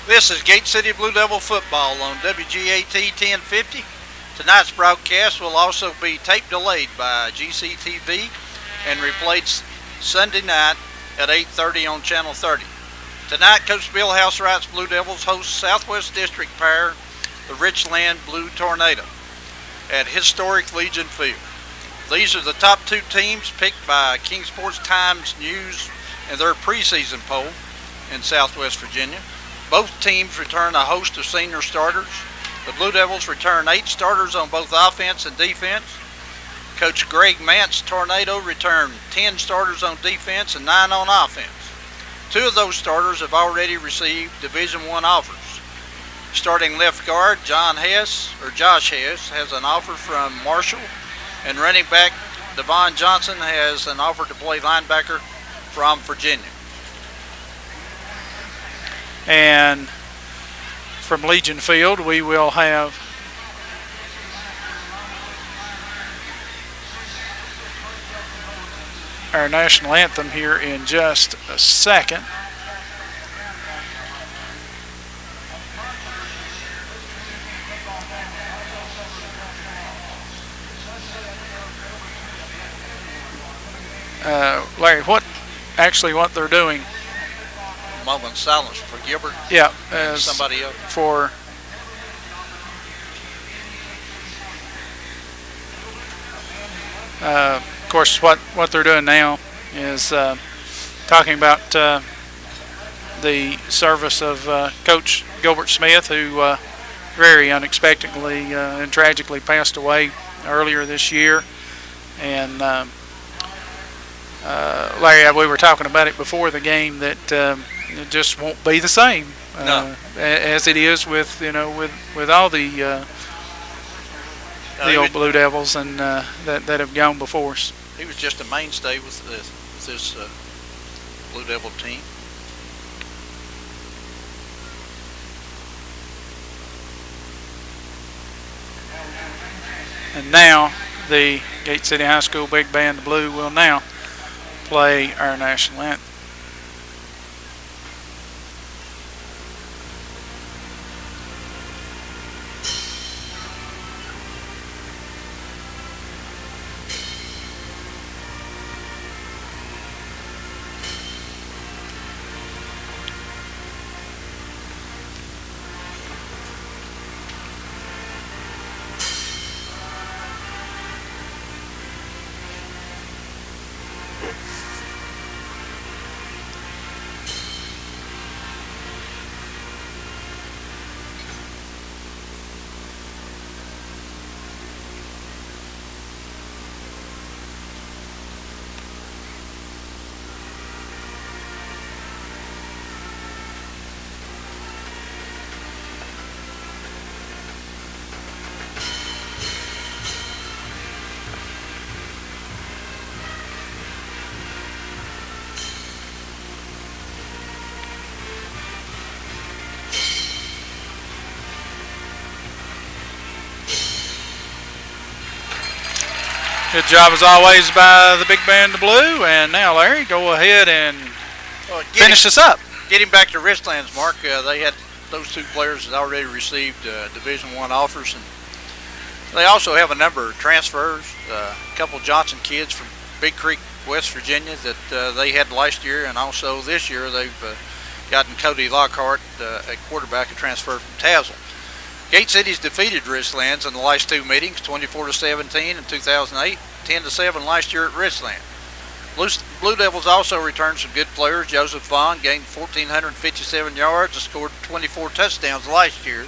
This is Gate City Blue Devil football on WGAT 1050. Tonight's broadcast will also be tape delayed by GCTV and replayed Sunday night at 8:30 on Channel 30. Tonight, Coach Bill Housewright's Blue Devils host Southwest District pair, the Richlands Blue Tornado, at historic Legion Field. These are the top two teams picked by Kingsports Times News in their preseason poll in Southwest Virginia. Both teams return a host of senior starters. The Blue Devils return 8 starters on both offense and defense. Coach Greg Mant's Tornado returned 10 starters on defense and 9 on offense. 2 of those starters have already received Division I offers. Starting left guard Josh Hess has an offer from Marshall, and running back Devon Johnson has an offer to play linebacker from Virginia. And from Legion Field, we will have our national anthem here in just a second. Larry, what they're doing? Moment of silence for Gilbert. Yeah, and somebody else. For of course, what they're doing now is talking about the service of Coach Gilbert Smith, who very unexpectedly and tragically passed away earlier this year. And Larry, we were talking about it before the game that it just won't be the same as it is with all the old Blue Devils and that have gone before us. He was just a mainstay with this Blue Devil team. And now the Gate City High School Big Band of Blue will now play our national anthem. Good job as always by the Big Band of Blue. And now, Larry, go ahead and finish this up. Getting back to Richlands, Mark, they had those 2 players that already received Division I offers, and they also have a number of transfers. A couple Johnson kids from Big Creek, West Virginia, that they had last year, and also this year they've gotten Cody Lockhart, a quarterback, a transfer from Tazewell. Gate City's defeated Richlands in the last 2 meetings, 24-17 in 2008, 10-7 last year at Richlands. Blue Devils also returned some good players. Joseph Vaughn gained 1,457 yards and scored 24 touchdowns last year.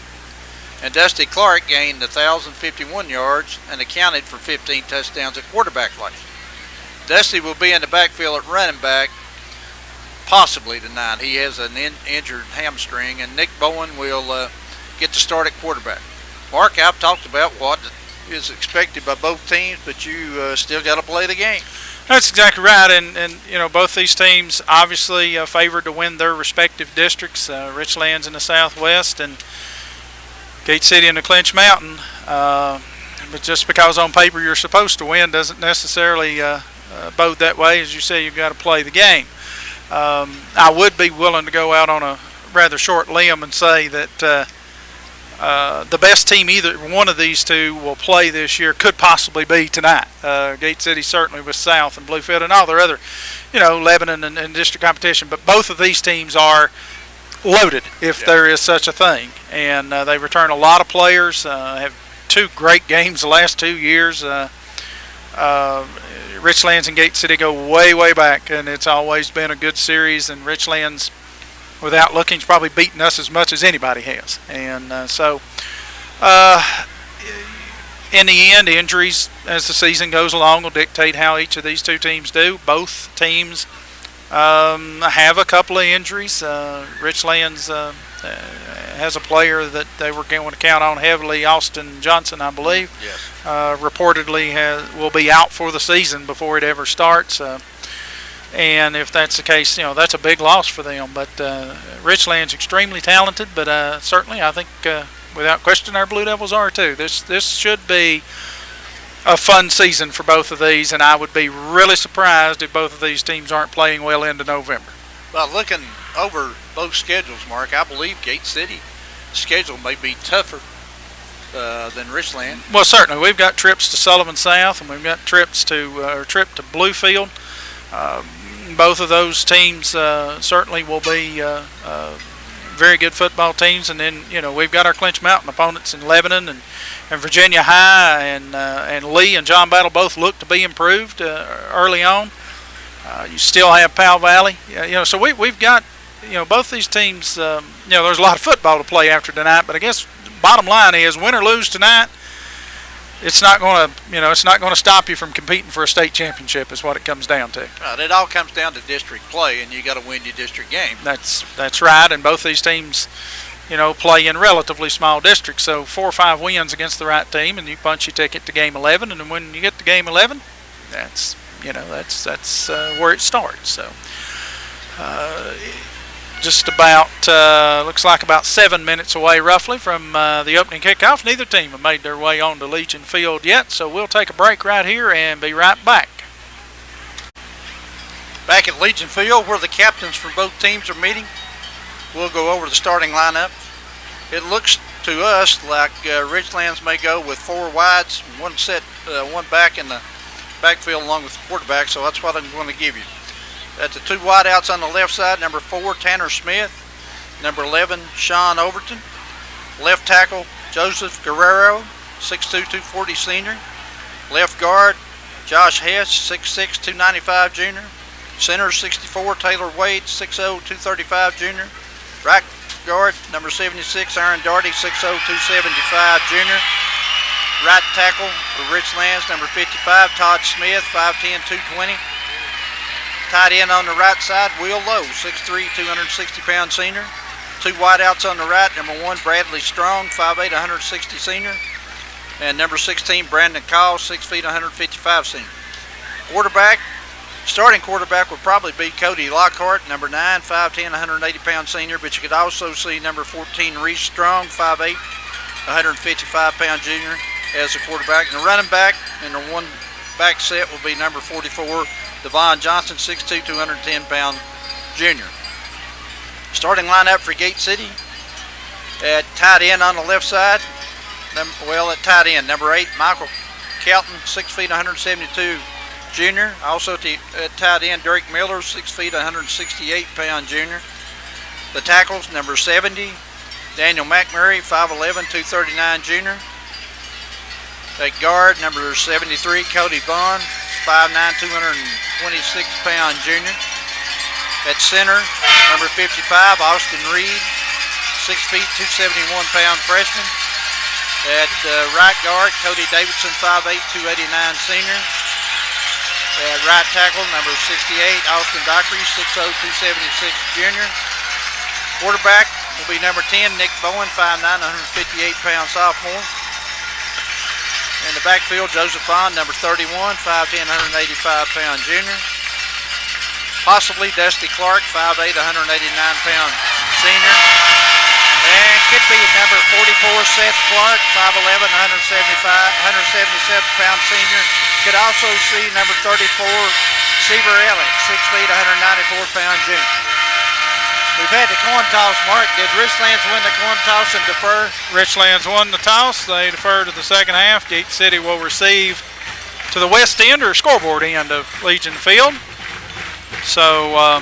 And Dusty Clark gained 1,051 yards and accounted for 15 touchdowns at quarterback last year. Dusty will be in the backfield at running back possibly tonight. He has an injured hamstring, and Nick Bowen will get to start at quarterback. Mark, I've talked about what is expected by both teams, but you still got to play the game. That's exactly right, and both these teams obviously favored to win their respective districts. Richlands in the Southwest and Gate City in the Clinch Mountain. But just because on paper you're supposed to win doesn't necessarily bode that way. As you say, you've got to play the game. I would be willing to go out on a rather short limb and say that the best team either one of these two will play this year could possibly be tonight. Gate City certainly with South and Bluefield and all their other, Lebanon and district competition. But both of these teams are loaded, if there is such a thing. And they return a lot of players, have two great games the last 2 years. Richlands and Gate City go way, way back, and it's always been a good series. And Richlands, without looking, has probably beaten us as much as anybody has. And in the end, injuries as the season goes along will dictate how each of these two teams do. Both teams have a couple of injuries. Richlands has a player that they were going to count on heavily, Austin Johnson, I believe. Yes. Reportedly will be out for the season before it ever starts. And if that's the case, that's a big loss for them. But Richlands extremely talented, but certainly I think without question our Blue Devils are too. This should be a fun season for both of these, and I would be really surprised if both of these teams aren't playing well into November. Well, looking over both schedules, Mark, I believe Gate City schedule may be tougher than Richland. Well, certainly we've got trips to Sullivan South, and we've got trips to a trip to Bluefield. Both of those teams certainly will be very good football teams, and then we've got our Clinch Mountain opponents in Lebanon and Virginia High and Lee and John Battle both look to be improved early on. You still have Powell Valley, so we've got both these teams. There's a lot of football to play after tonight, but I guess the bottom line is win or lose tonight, it's not going to stop you from competing for a state championship. Is what it comes down to. Right, it all comes down to district play, and you got to win your district game. That's right, and both these teams, play in relatively small districts. So 4 or 5 wins against the right team, and you punch your ticket to game 11. And when you get to game 11, that's where it starts. So just about looks like about 7 minutes away roughly from the opening kickoff. Neither team have made their way on to Legion Field yet, so we'll take a break right here and be right back. Back at Legion Field, where the captains from both teams are meeting, we'll go over the starting lineup. It looks to us like Richlands may go with 4 wides, one back in the backfield along with the quarterback, so that's what I'm going to give you. That's the 2 wideouts on the left side, number 4, Tanner Smith, number 11, Sean Overton, left tackle, Joseph Guerrero, 6'2", 240 senior, left guard, Josh Hess, 6'6", 295 junior, center 64, Taylor Wade, 6'0", 235 junior, right guard, number 76, Aaron Darty, 6'0", 275 junior, right tackle for Richlands, number 55, Todd Smith, 5'10", 220. Tight end on the right side, Will Lowe, 6'3", 260-pound senior. 2 wideouts on the right, number 1, Bradley Strong, 5'8", 160 senior. And number 16, Brandon Call, 6 feet, 155 senior. Starting quarterback would probably be Cody Lockhart, number 9, 5'10", 180-pound senior. But you could also see number 14, Reese Strong, 5'8", 155-pound junior as a quarterback. And the running back and the one back set will be number 44, Devon Johnson, 6'2", 210-pound junior. Starting lineup for Gate City. At tight end on the left side, at tight end, number 8, Michael Kelton, 6 feet, 172 junior. Also at tight end, Derek Miller, 6 feet, 168-pound junior. The tackles, number 70, Daniel McMurray, 5'11", 239 junior. At guard, number 73, Cody Bond, 5'9", 226-pound junior. At center, number 55, Austin Reed, 6 feet, 271-pound freshman. At right guard, Cody Davidson, 5'8", 289 senior. At right tackle, number 68, Austin Dockery, 6'0", 276 junior. Quarterback will be number 10, Nick Bowen, 5'9", 158-pound sophomore. In the backfield, Joseph Bond, number 31, 5'10", 185-pound junior. Possibly Dusty Clark, 5'8", 189-pound senior. And could be number 44, Seth Clark, 5'11", 177-pound senior. Could also see number 34, Seaver Elliott, 6 feet, 194-pound junior. We've had the coin toss, Mark. Did Richlands win the coin toss and defer? Richlands won the toss. They defer to the second half. Gate City will receive to the west end or scoreboard end of Legion Field. So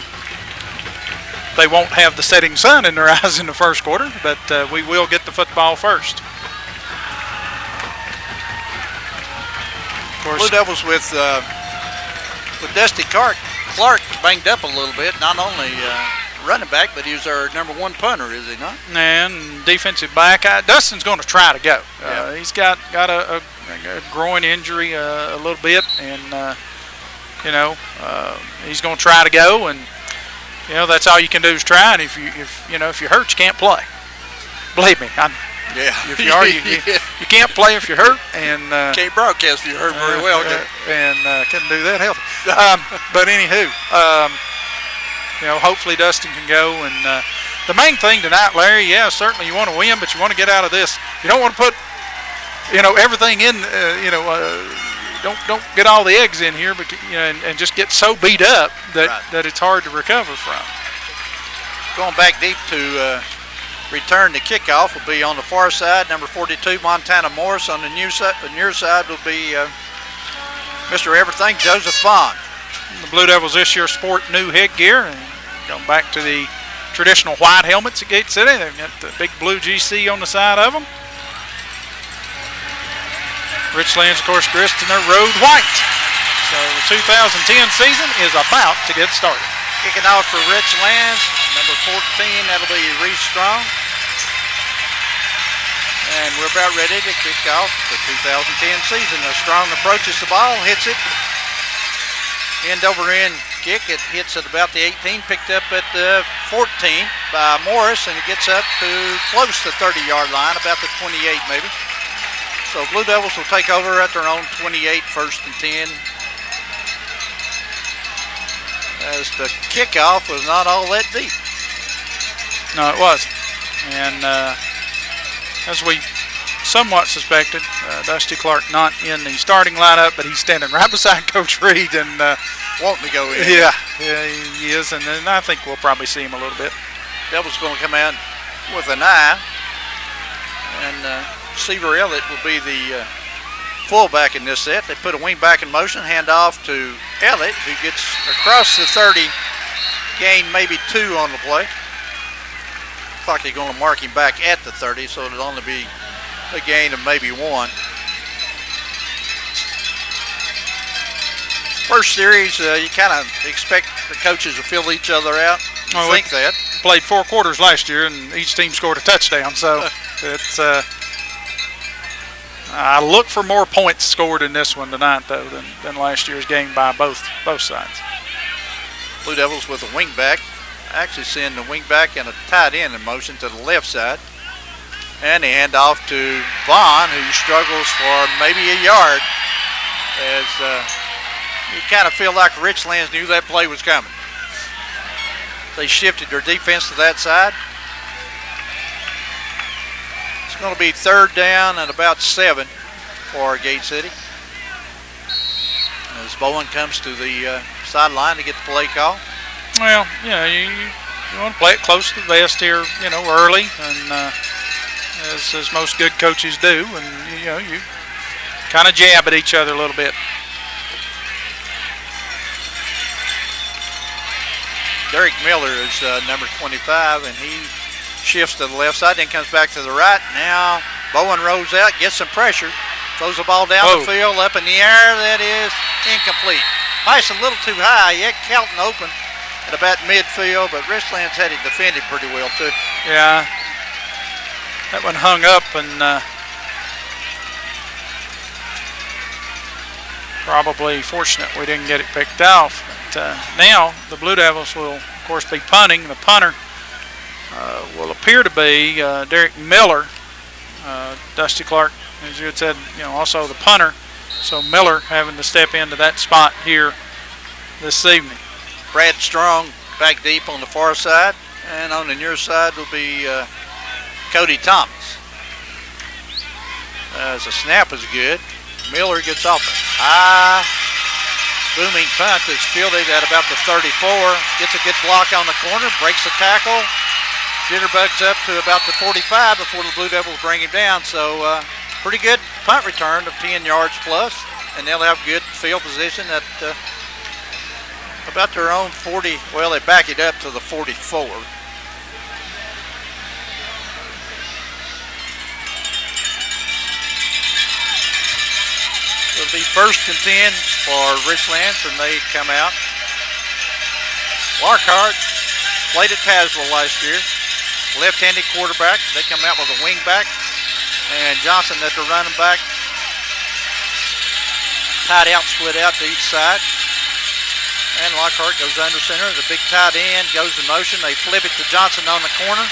they won't have the setting sun in their eyes in the first quarter, but we will get the football first. Of course, Blue Devils with Dusty Clark banged up a little bit. Not only running back, but he's our #1 punter, is he not? And defensive back, Dustin's going to try to go. Yeah. He's got a groin injury a little bit, and he's going to try to go, and that's all you can do is try. And if you're hurt, you can't play. Believe me, if you are, you can't play if you're hurt, and can't broadcast if you're hurt very well, and couldn't do that healthy. But anywho, hopefully Dustin can go. And the main thing tonight, Larry, certainly you want to win, but you want to get out of this. You don't want to put, everything in. Don't get all the eggs in here, but and just get so beat up that it's hard to recover from. Going back deep to return the kickoff will be on the far side, number 42, Montana Morris. On the near side will be Mr. Everything, Joseph Vaughn. The Blue Devils this year sport new headgear, and going back to the traditional white helmets at Gate City. They've got the big blue GC on the side of them. Richlands, of course, dressed in their road white. So the 2010 season is about to get started. Kicking off for Richlands, number 14, that'll be Reese Strong. And we're about ready to kick off the 2010 season. Strong approaches the ball, hits it. End over end kick. It hits at about the 18, picked up at the 14 by Morris, and it gets up to close to the 30-yard line, about the 28 maybe. So Blue Devils will take over at their own 28, 1st and 10. As the kickoff was not all that deep. No, it wasn't. And as we somewhat suspected, Dusty Clark not in the starting lineup, but he's standing right beside Coach Reed and wanting to go in. Yeah, he is, and then I think we'll probably see him a little bit. Devils going to come out with an eye, and Seaver Elliott will be the fullback in this set. They put a wing back in motion, hand off to Elliott, who gets across the 30, gain maybe 2 on the play. Looks like they're going to mark him back at the 30, so it'll only be a gain of maybe 1. First series, you kind of expect the coaches to fill each other out. I think that. Played 4 quarters last year, and each team scored a touchdown, so it's I look for more points scored in this one tonight, though, than last year's game by both sides. Blue Devils with a wing back. Actually send the wing back and a tight end in motion to the left side. And they hand off to Vaughn, who struggles for maybe a yard. As you kind of feel like Richlands knew that play was coming. They shifted their defense to that side. It's going to be 3rd down and about 7 for Gate City. As Bowen comes to the sideline to get the play call. Well, you want to play it close to the vest here, early, and as most good coaches do, and you kind of jab at each other a little bit. Derek Miller is number 25, and he shifts to the left side, then comes back to the right. Now Bowen rolls out, gets some pressure, throws the ball down the field, up in the air. That is incomplete. Nice, a little too high. He had Kelton open at about midfield, but Richlands had it defended pretty well too. Yeah, that one hung up, and probably fortunate we didn't get it picked off. But now the Blue Devils will, of course, be punting. The punter will appear to be Derek Miller. Dusty Clark, as you had said, also the punter. So Miller having to step into that spot here this evening. Brad Strong back deep on the far side, and on the near side will be Cody Thomas. As the snap is good, Miller gets off it. High Booming punt is fielded at about the 34. Gets a good block on the corner, breaks the tackle. Jitterbugs up to about the 45 before the Blue Devils bring him down. So pretty good punt return of 10 yards plus. And they'll have good field position at about their own 40. Well, they back it up to the 44. It'll be 1st and 10 for Richlands, and they come out. Lockhart played at Tazewell last year. Left-handed quarterback. They come out with a wing back. And Johnson at the running back. Tight out, split out to each side. And Lockhart goes under center. The big tight end goes in motion. They flip it to Johnson on the corner.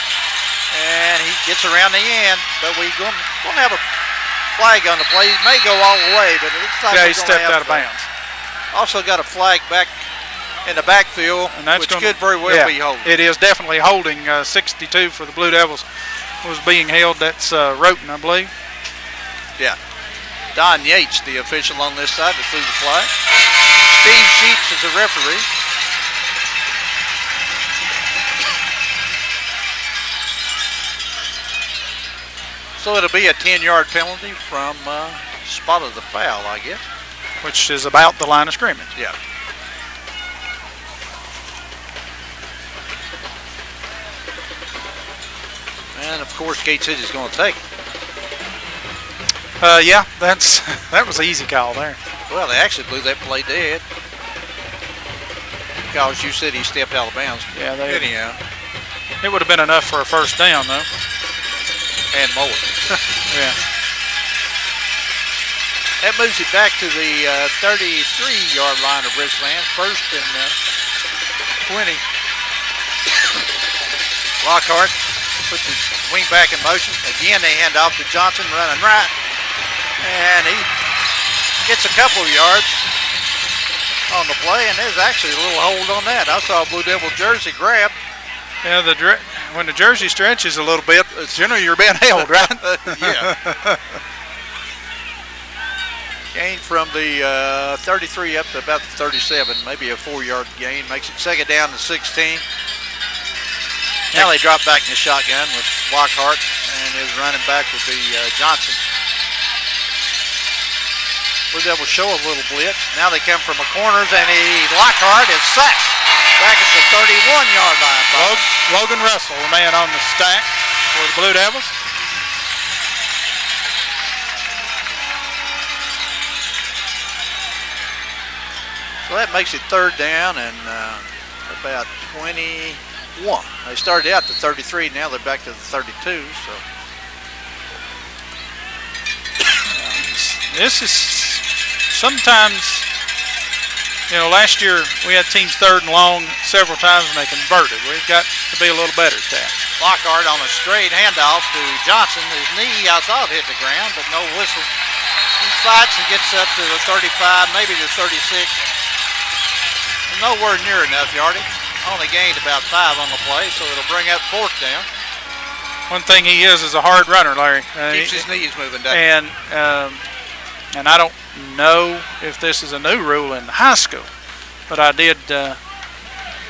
And he gets around the end. But we're going to have a flag on the play. He may go all the way, but it looks like he stepped out of bounds. Also got a flag back in the backfield, and which could very well be holding. It is definitely holding. 62 for the Blue Devils was being held. That's Roten, I believe. Yeah. Don Yates, the official on this side, that threw the flag. Steve Sheets is the referee. So it'll be a 10-yard penalty from spot of the foul, I guess. Which is about the line of scrimmage. Yeah. And of course, Gate City's going to take it. Yeah, that was an easy call there. Well, they actually blew that play dead. Because you said he stepped out of bounds. Yeah, anyhow. It would have been enough for a first down, though. And more. Yeah. That moves it back to the 33-yard line of Richlands. 1st and 20. Lockhart puts his wing back in motion. Again, they hand off to Johnson running right. And he gets a couple of yards on the play, and there's actually a little hold on that. I saw a Blue Devil jersey grab. Yeah, when the jersey stretches a little bit, generally you're being held, right? Yeah. Gain from the 33 up to about the 37, maybe a 4-yard gain. Makes it 2nd down to 16. Now they drop back in the shotgun with Lockhart, and his running back would be Johnson. Blue Devils show a little blitz. Now they come from the corners, and Lockhart is sacked back at the 31-yard line. Logan Russell, the man on the stack for the Blue Devils. So that makes it 3rd down and about 21. They started out to 33, now they're back to the 32. So this is sometimes, last year we had teams 3rd and long several times and they converted. We've got to be a little better at that. Lockhart on a straight handoff to Johnson. His knee, I thought, hit the ground, but no whistle. He fights and gets up to the 35, maybe the 36. Nowhere near enough yardage. Only gained about 5 on the play, so it'll bring up 4th down. One thing he is a hard runner, Larry. Keeps his knees moving down. And I don't know if this is a new rule in high school, but I did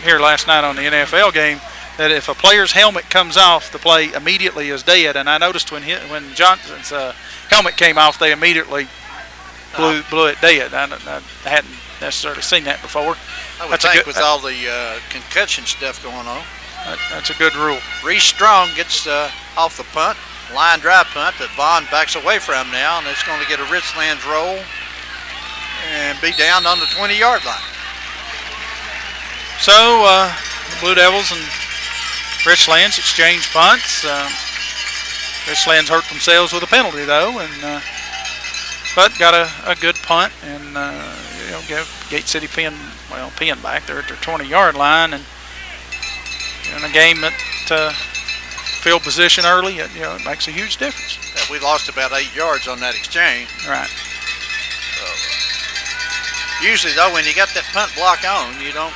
hear last night on the NFL game that if a player's helmet comes off, the play immediately is dead. And I noticed when Johnson's helmet came off, they immediately blew it dead. I hadn't necessarily seen that before. I would think with all the concussion stuff going on. That's a good rule. Reese Strong gets off the punt. Line drive punt that Vaughn backs away from now, and it's going to get a Richlands roll and be down on the 20-yard line. So Blue Devils and Richlands exchange punts. Richlands hurt themselves with a penalty though, and but got a good punt and give Gate City pin back. They're at their 20-yard line, and in a game that field position early, it makes a huge difference. Yeah, we lost about 8 yards on that exchange. Right. So, usually though, when you got that punt block on, you don't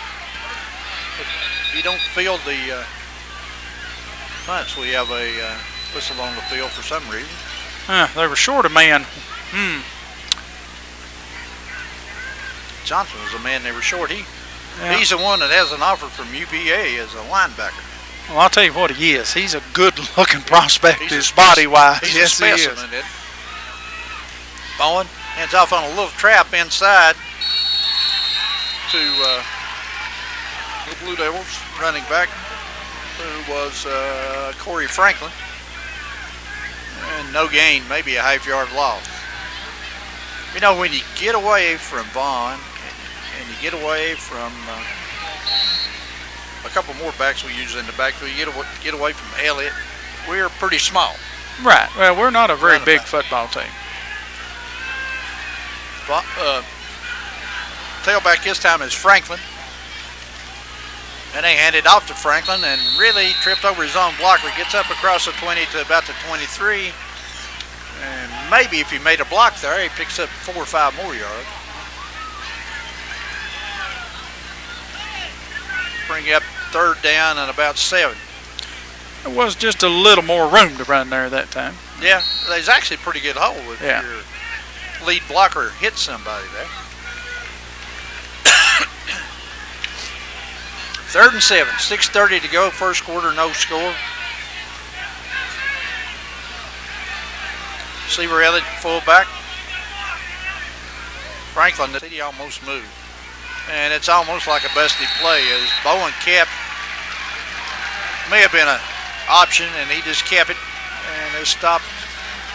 field the punts. We have a whistle on the field for some reason. They were short a man. Johnson was the man they were short. Yeah. He's the one that has an offer from UVA as a linebacker. Well, I'll tell you what he is. He's a good-looking prospect, He's his body-wise. He's Yes, a he is. specimen. Bowen hands off on a little trap inside to the Blue Devils running back, who was Corey Franklin. And no gain, maybe a half-yard loss. You know, when you get away from Vaughn and you get away from a couple more backs we use in the backfield, you get away from Elliott, we're pretty small. Right. Well, we're not a very big football team. Tailback this time is Franklin. And they hand it off to Franklin and really tripped over his own blocker. Gets up across the 20 to about the 23. And maybe if he made a block there, he picks up 4 or 5 more yards. Bring up 3rd down and about 7. There was just a little more room to run there that time. Yeah, there's actually a pretty good hole if Yeah. your lead blocker hits somebody there. 3rd and 7, 6:30 to go, first quarter, no score. Seaver Elliott, fullback. Franklin, the city almost moved. And it's almost like a busted play as Bowen kept, may have been an option, and he just kept it, and it stopped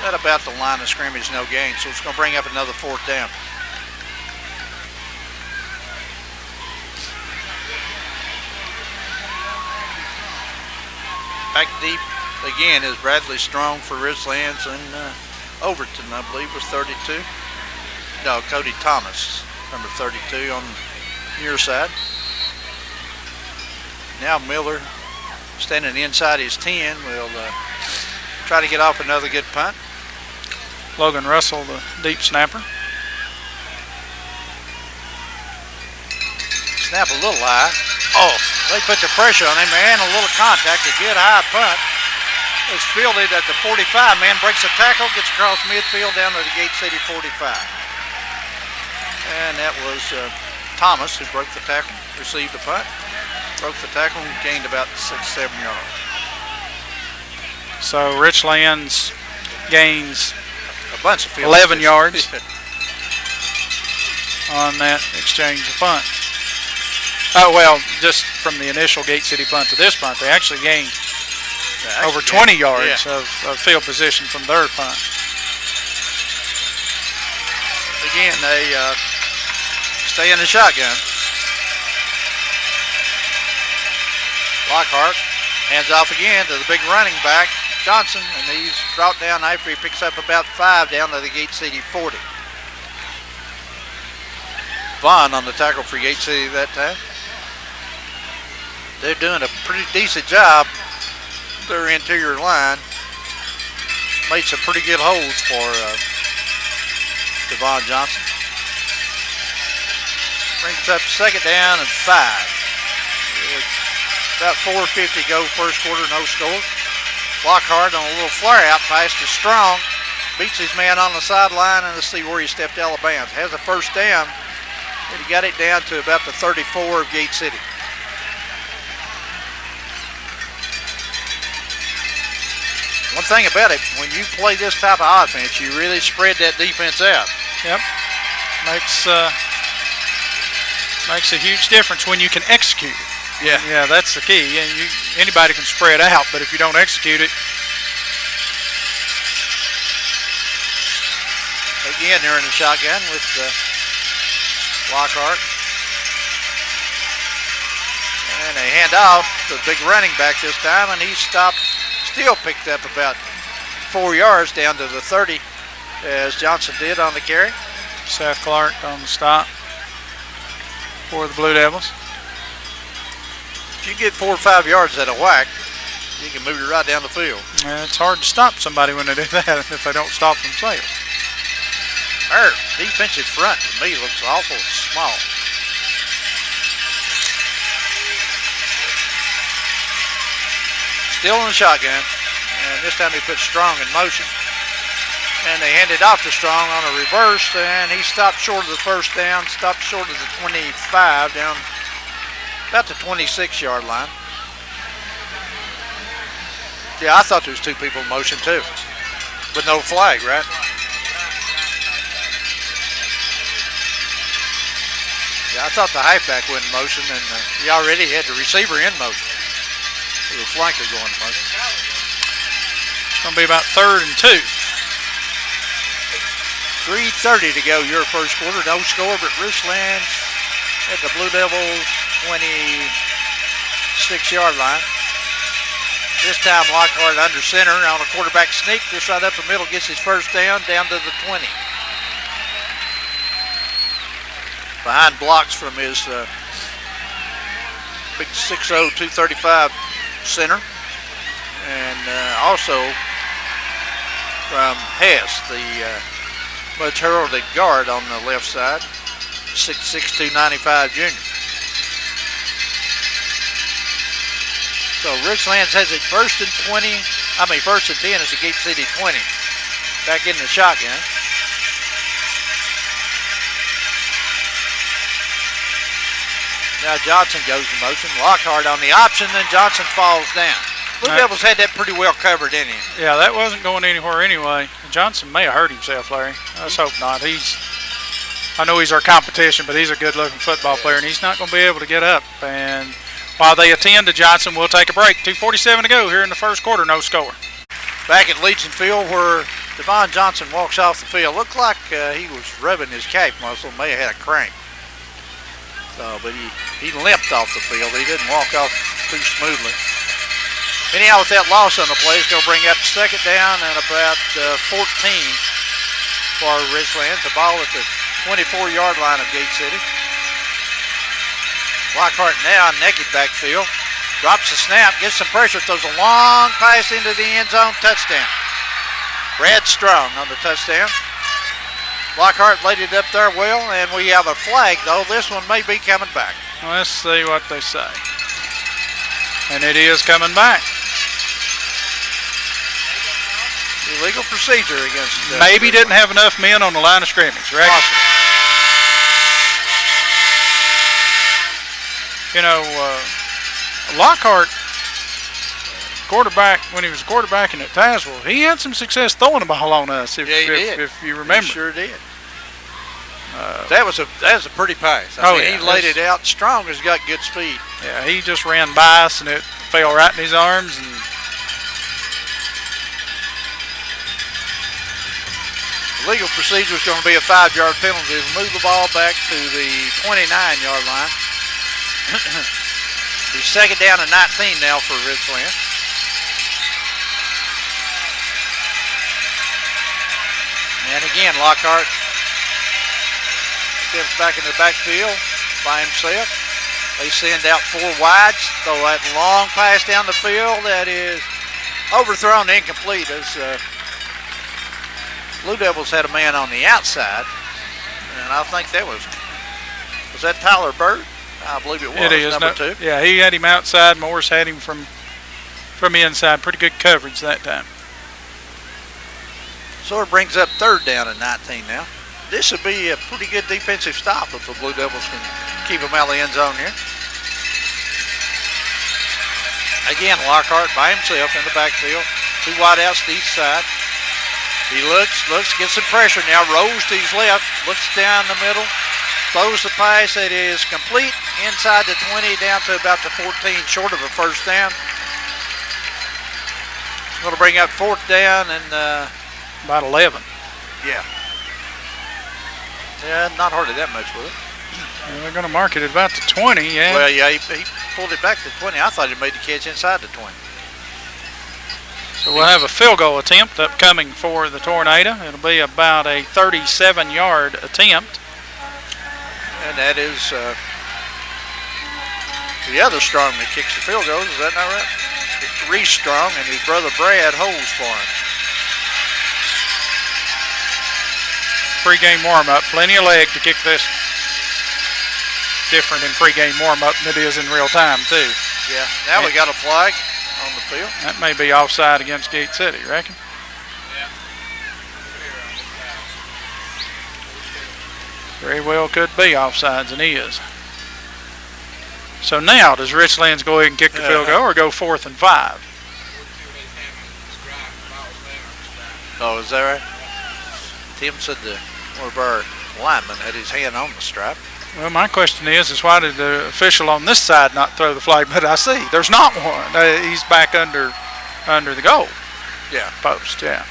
at about the line of scrimmage, no gain. So it's going to bring up another 4th down. Back deep again is Bradley Strong for Richlands, and Overton, I believe, was 32. No, Cody Thomas, number 32 on the near side. Now Miller, standing inside his 10, will try to get off another good punt. Logan Russell, the deep snapper. Snap a little high. Oh, they put the pressure on him and a little contact. A good high punt. It's fielded at the 45. Man breaks a tackle, gets across midfield down to the Gate City 45. And that was Thomas who broke the tackle, received the punt, broke the tackle, and gained about 6-7 yards. So Richlands gains A bunch of field 11 position. yards on that exchange of punt. Oh, well, just from the initial Gate City punt to this punt, they actually gained over 20 yards of field position from their punt. Again, they stay in the shotgun. Lockhart hands off again to the big running back, Johnson, and he's brought down after he picks up about 5 down to the Gate City 40. Vaughn on the tackle for Gate City that time. They're doing a pretty decent job. Their interior line made some pretty good holes for Devon Johnson. Brings up 2nd down and 5. It's about 4:50 to go first quarter, no score. Lockhart on a little flare out pass to Strong. Beats his man on the sideline, and let's see where he stepped Alabama. Has a 1st down, and he got it down to about the 34 of Gate City. One thing about it, when you play this type of offense, you really spread that defense out. Yep. Makes a huge difference when you can execute it. Yeah. Yeah, that's the key. And anybody can spread out, but if you don't execute it. Again, they're in the shotgun with Lockhart. And they hand off to the big running back this time, and he stopped. Still picked up about 4 yards down to the 30 as Johnson did on the carry. Seth Clark on the stop for the Blue Devils. If you get 4 or 5 yards at a whack, you can move you right down the field. It's hard to stop somebody when they do that if they don't stop themselves. Our defensive front to me looks awful small. Still in the shotgun, and this time he put Strong in motion. And they hand it off to Strong on a reverse, and he stopped short of the first down, stopped short of the 25, down about the 26-yard line. Yeah, I thought there was two people in motion too, with no flag, right? Yeah, I thought the halfback went in motion, and he already had the receiver in motion. The flanker going in motion. It's going to be about 3rd and 2. 3:30 to go, your first quarter. No score, but Richlands at the Blue Devils 26-yard line. This time Lockhart under center on a quarterback sneak, just right up the middle, gets his first down to the 20. Behind blocks from his big 6'0", 235 center. And also from Hess, the much heralded guard on the left side, 6'6", 295 junior. So Richlands has it 1st and 10 as the Gate City 20. Back in the shotgun. Now Johnson goes in motion. Lockhart on the option, then Johnson falls down. Blue Devils had that pretty well covered in him. Yeah, that wasn't going anywhere anyway. Johnson may have hurt himself, Larry. Let's hope not. I know he's our competition, but he's a good-looking football player, and he's not going to be able to get up. And while they attend to Johnson, we'll take a break. 2:47 to go here in the first quarter, no score. Back at Legion Field where Devon Johnson walks off the field. Looked like he was rubbing his calf muscle, may have had a cramp. So, but he limped off the field. He didn't walk off too smoothly. Anyhow, with that loss on the play, it's going to bring up 2nd down and about 14 for Richlands. The ball at the 24-yard line of Gate City. Lockhart now naked backfield. Drops the snap, gets some pressure, throws a long pass into the end zone, touchdown. Brad Strong on the touchdown. Lockhart laid it up there well, and we have a flag, though. This one may be coming back. Let's see what they say. And it is coming back. Illegal procedure against... Maybe didn't have enough men on the line of scrimmage, right? Possibly. You know, Lockhart, quarterback, when he was quarterbacking at Tazewell, he had some success throwing the ball on us, if you remember. He sure did. That was a pretty pass. I mean, he laid it out. Strong has got good speed. Yeah, he just ran by us, and it fell right in his arms. And legal procedure is going to be a 5-yard penalty. Move the ball back to the 29-yard line. He's 2nd down and 19 now for Richlands. And again, Lockhart steps back in the backfield by himself. They send out 4 wides. Throw that long pass down the field that is overthrown, incomplete, as Blue Devils had a man on the outside. And I think that was that Tyler Bird? I believe it was. It is number 2. Yeah, he had him outside. Morris had him from the inside. Pretty good coverage that time. So it brings up 3rd down and 19 now. This would be a pretty good defensive stop if the Blue Devils can keep them out of the end zone here. Again, Lockhart by himself in the backfield. 2 wide outs to each side. He looks, gets some pressure now. Rolls to his left, looks down the middle. Throws the pass that is complete inside the 20 down to about the 14, short of a first down. It's going to bring up 4th down and about 11. Yeah. Yeah, not hardly that much with it. Well, they're going to mark it at about the 20, yeah. Well, yeah, he pulled it back to the 20. I thought he made the catch inside the 20. So we'll have a field goal attempt upcoming for the Tornado. It'll be about a 37-yard attempt. And that is the other Strong that kicks the field goals. Is that not right? Reese Strong, and his brother Brad holds for him. Pre-game warm-up. Plenty of leg to kick this. Different in pre-game warm-up than it is in real time, too. Yeah. Now we got a flag on the field. That may be offside against Gate City, reckon? Very well could be offsides, and is. So now, does Richlands go ahead and kick the field goal or go 4th and 5? Oh, is that right? Tim said one of our linemen had his hand on the stripe. Well, my question is why did the official on this side not throw the flag? But I see there's not one. He's back under the goal. Yeah. Post, yeah.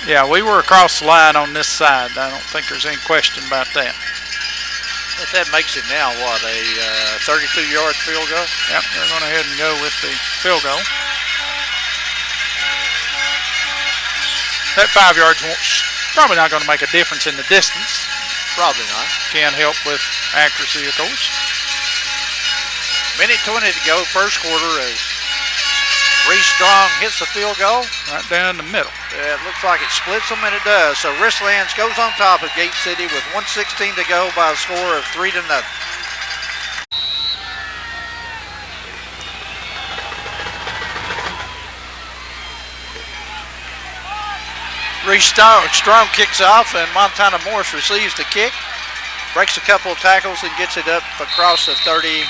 Yeah, we were across the line on this side. I don't think there's any question about that. But that makes it now, what, a 32-yard field goal? Yep, they're going to head and go with the field goal. That 5 yards probably not going to make a difference in the distance. Probably not. Can help with accuracy, of course. Minute 20 to go, first quarter, as Reese Strong hits the field goal. Right down the middle. Yeah, it looks like it splits them, and it does. So Richlands goes on top of Gate City with 1:16 to go by a score of 3-0. Reese Strong kicks off, and Montana Morris receives the kick. Breaks a couple of tackles and gets it up across the 30,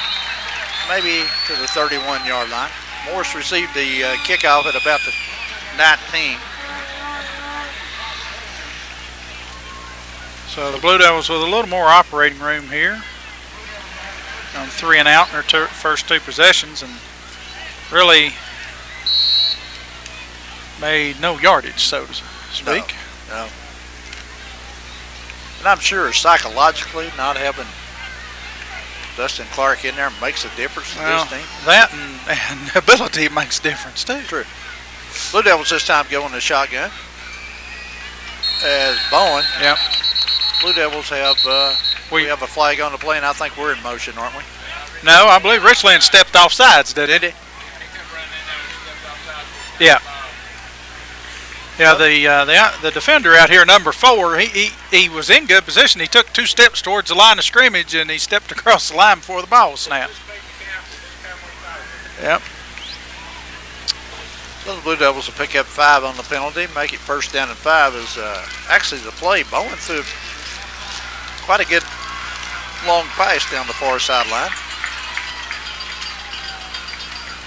maybe to the 31-yard line. Morris received the kickoff at about the 19. So the Blue Devils with a little more operating room here. On 3 and out in their first 2 possessions, and really made no yardage, so to speak. No. And I'm sure psychologically not having Dustin Clark in there makes a difference in this team. That and ability makes a difference too. True. Blue Devils this time going to shotgun. As Bowen. Yep. Blue Devils have we have a flag on the play, and I think we're in motion, aren't we? No, I believe Richlands stepped off sides, didn't he? Yeah. Yeah, the defender out here, number 4, he was in good position. He took 2 steps towards the line of scrimmage, and he stepped across the line before the ball snapped. Yep. So the Blue Devils will pick up 5 on the penalty, make it 1st down and 5. Is actually the play. Bowen threw quite a good long pass down the far sideline.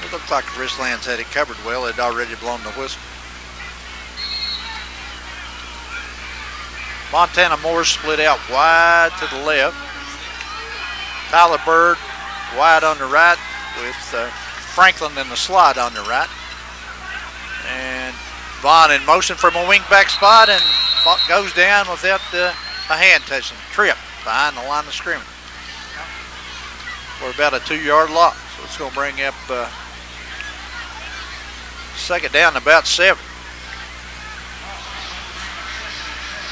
It looked like Richlands had it covered well. They'd already blown the whistle. Montana Morris split out wide to the left. Tyler Bird wide on the right with Franklin in the slot on the right. And Vaughn in motion from a wing back spot and goes down without a hand touching. Trip behind the line of scrimmage. For about a 2-yard loss. So it's going to bring up 2nd down about 7.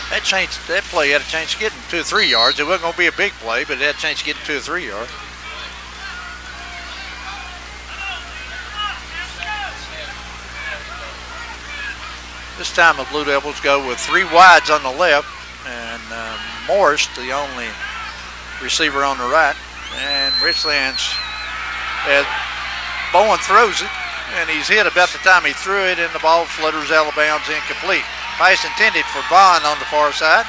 That play had a chance of getting 2 or 3 yards. It wasn't going to be a big play, but it had a chance of getting 2 or 3 yards. This time the Blue Devils go with 3 wides on the left, and Morris, the only receiver on the right. And Richlands, as Bowen throws it, and he's hit about the time he threw it, and the ball flutters out of bounds, incomplete. Pass intended for Vaughn on the far side.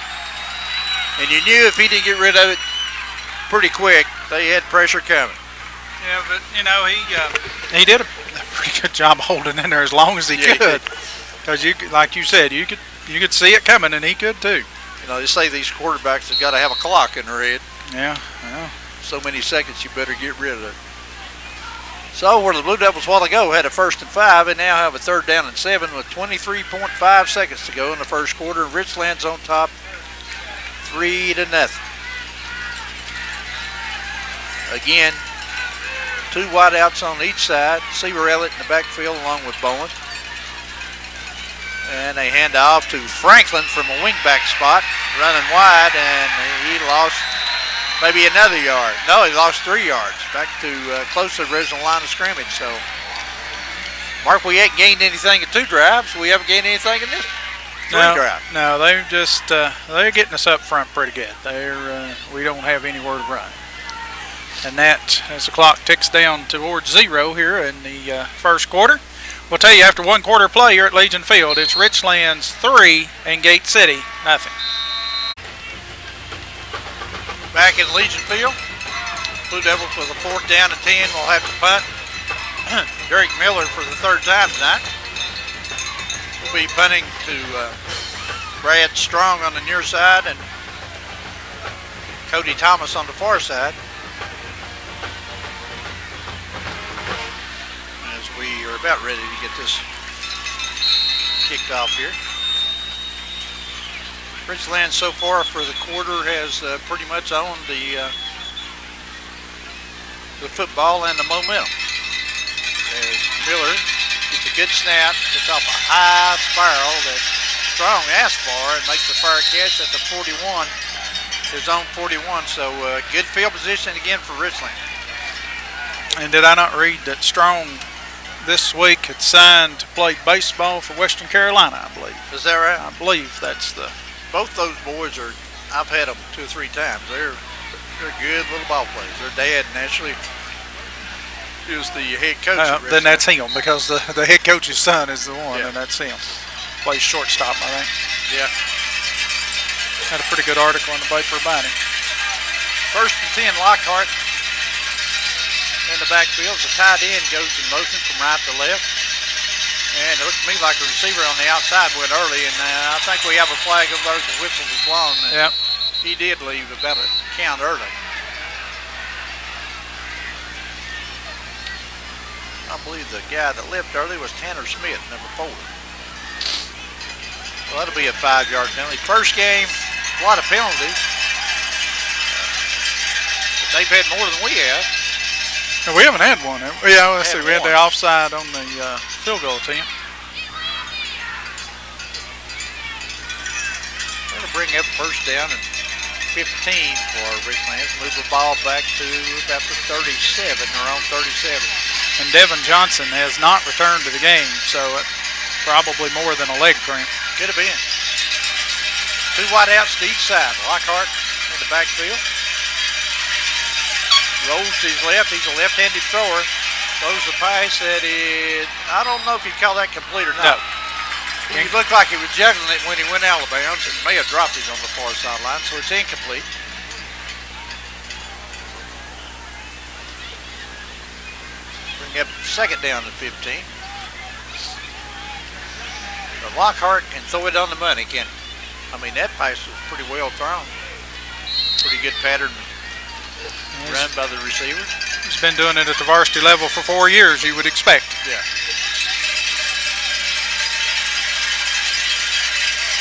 And you knew if he didn't get rid of it pretty quick, they had pressure coming. Yeah, but you know he did a pretty good job holding in there as long as he could. Because like you said, you could see it coming, and he could too. You know, they say these quarterbacks have got to have a clock in their head. Yeah. So many seconds, you better get rid of it. So where the Blue Devils a while ago had a 1st and 5, and now have a 3rd down and 7 with 23.5 seconds to go in the first quarter. Richlands on top, 3-0. Again, 2 wideouts on each side. Seaver Elliott in the backfield along with Bowen. And they hand off to Franklin from a wingback spot, running wide, and he lost maybe another yard. No, he lost 3 yards. Back to close to the original line of scrimmage. So, Mark, we ain't gained anything in 2 drives. We haven't gained anything in this 3 drive. No, they're just they're getting us up front pretty good. We don't have anywhere to run. And that, as the clock ticks down towards 0 here in the first quarter, we'll tell you after 1 quarter play here at Legion Field, it's Richlands 3 and Gate City nothing. Back in Legion Field. Blue Devils with a 4th down and 10 will have to punt. Derek Miller for the 3rd time tonight. Will be punting to Brad Strong on the near side and Cody Thomas on the far side. As we are about ready to get this kicked off here. Richlands so far for the quarter has pretty much owned the football and the momentum. As Miller gets a good snap, gets off a high spiral that Strong asked for and makes the fair catch at the 41, his own 41. So good field position again for Richlands. And did I not read that Strong this week had signed to play baseball for Western Carolina, I believe? Is that right? I believe that's the... Both those boys are, I've had them 2 or 3 times. They're good little ball players. Their dad naturally is the head coach. Then that's him, because the head coach's son is the one, Yeah. and that's him. Plays shortstop, I think. Yeah. Had a pretty good article in the paper about him. 1st and 10, Lockhart in the backfield. The tight end goes in motion from right to left. And it looked to me like the receiver on the outside went early, and I think we have a flag of those. The whistle was blown. Yep. He did leave about a count early. I believe the guy that left early was Tanner Smith, number 4. Well, that'll be a 5-yard penalty. First game, a lot of penalties. But they've had more than we have. No, we haven't had one. Yeah, let's see. We had one. the offside on the field goal attempt. That'll bring up 1st down and 15 for Richlands. Move the ball back to about the 37. They're on 37. And Devin Johnson has not returned to the game, so probably more than a leg cramp. Could have been. 2 wideouts to each side. Lockhart in the backfield. Rolls to his left. He's a left-handed thrower. Throws the pass that is, I don't know if you call that complete or not. No. He looked like he was juggling it when he went out of bounds and may have dropped it on the far sideline, so it's incomplete. Bring up 2nd down to 15. But Lockhart can throw it on the money, can he? I mean, that pass was pretty well thrown. Pretty good pattern run by the receiver. He's been doing it at the varsity level for 4 years, you would expect. Yeah.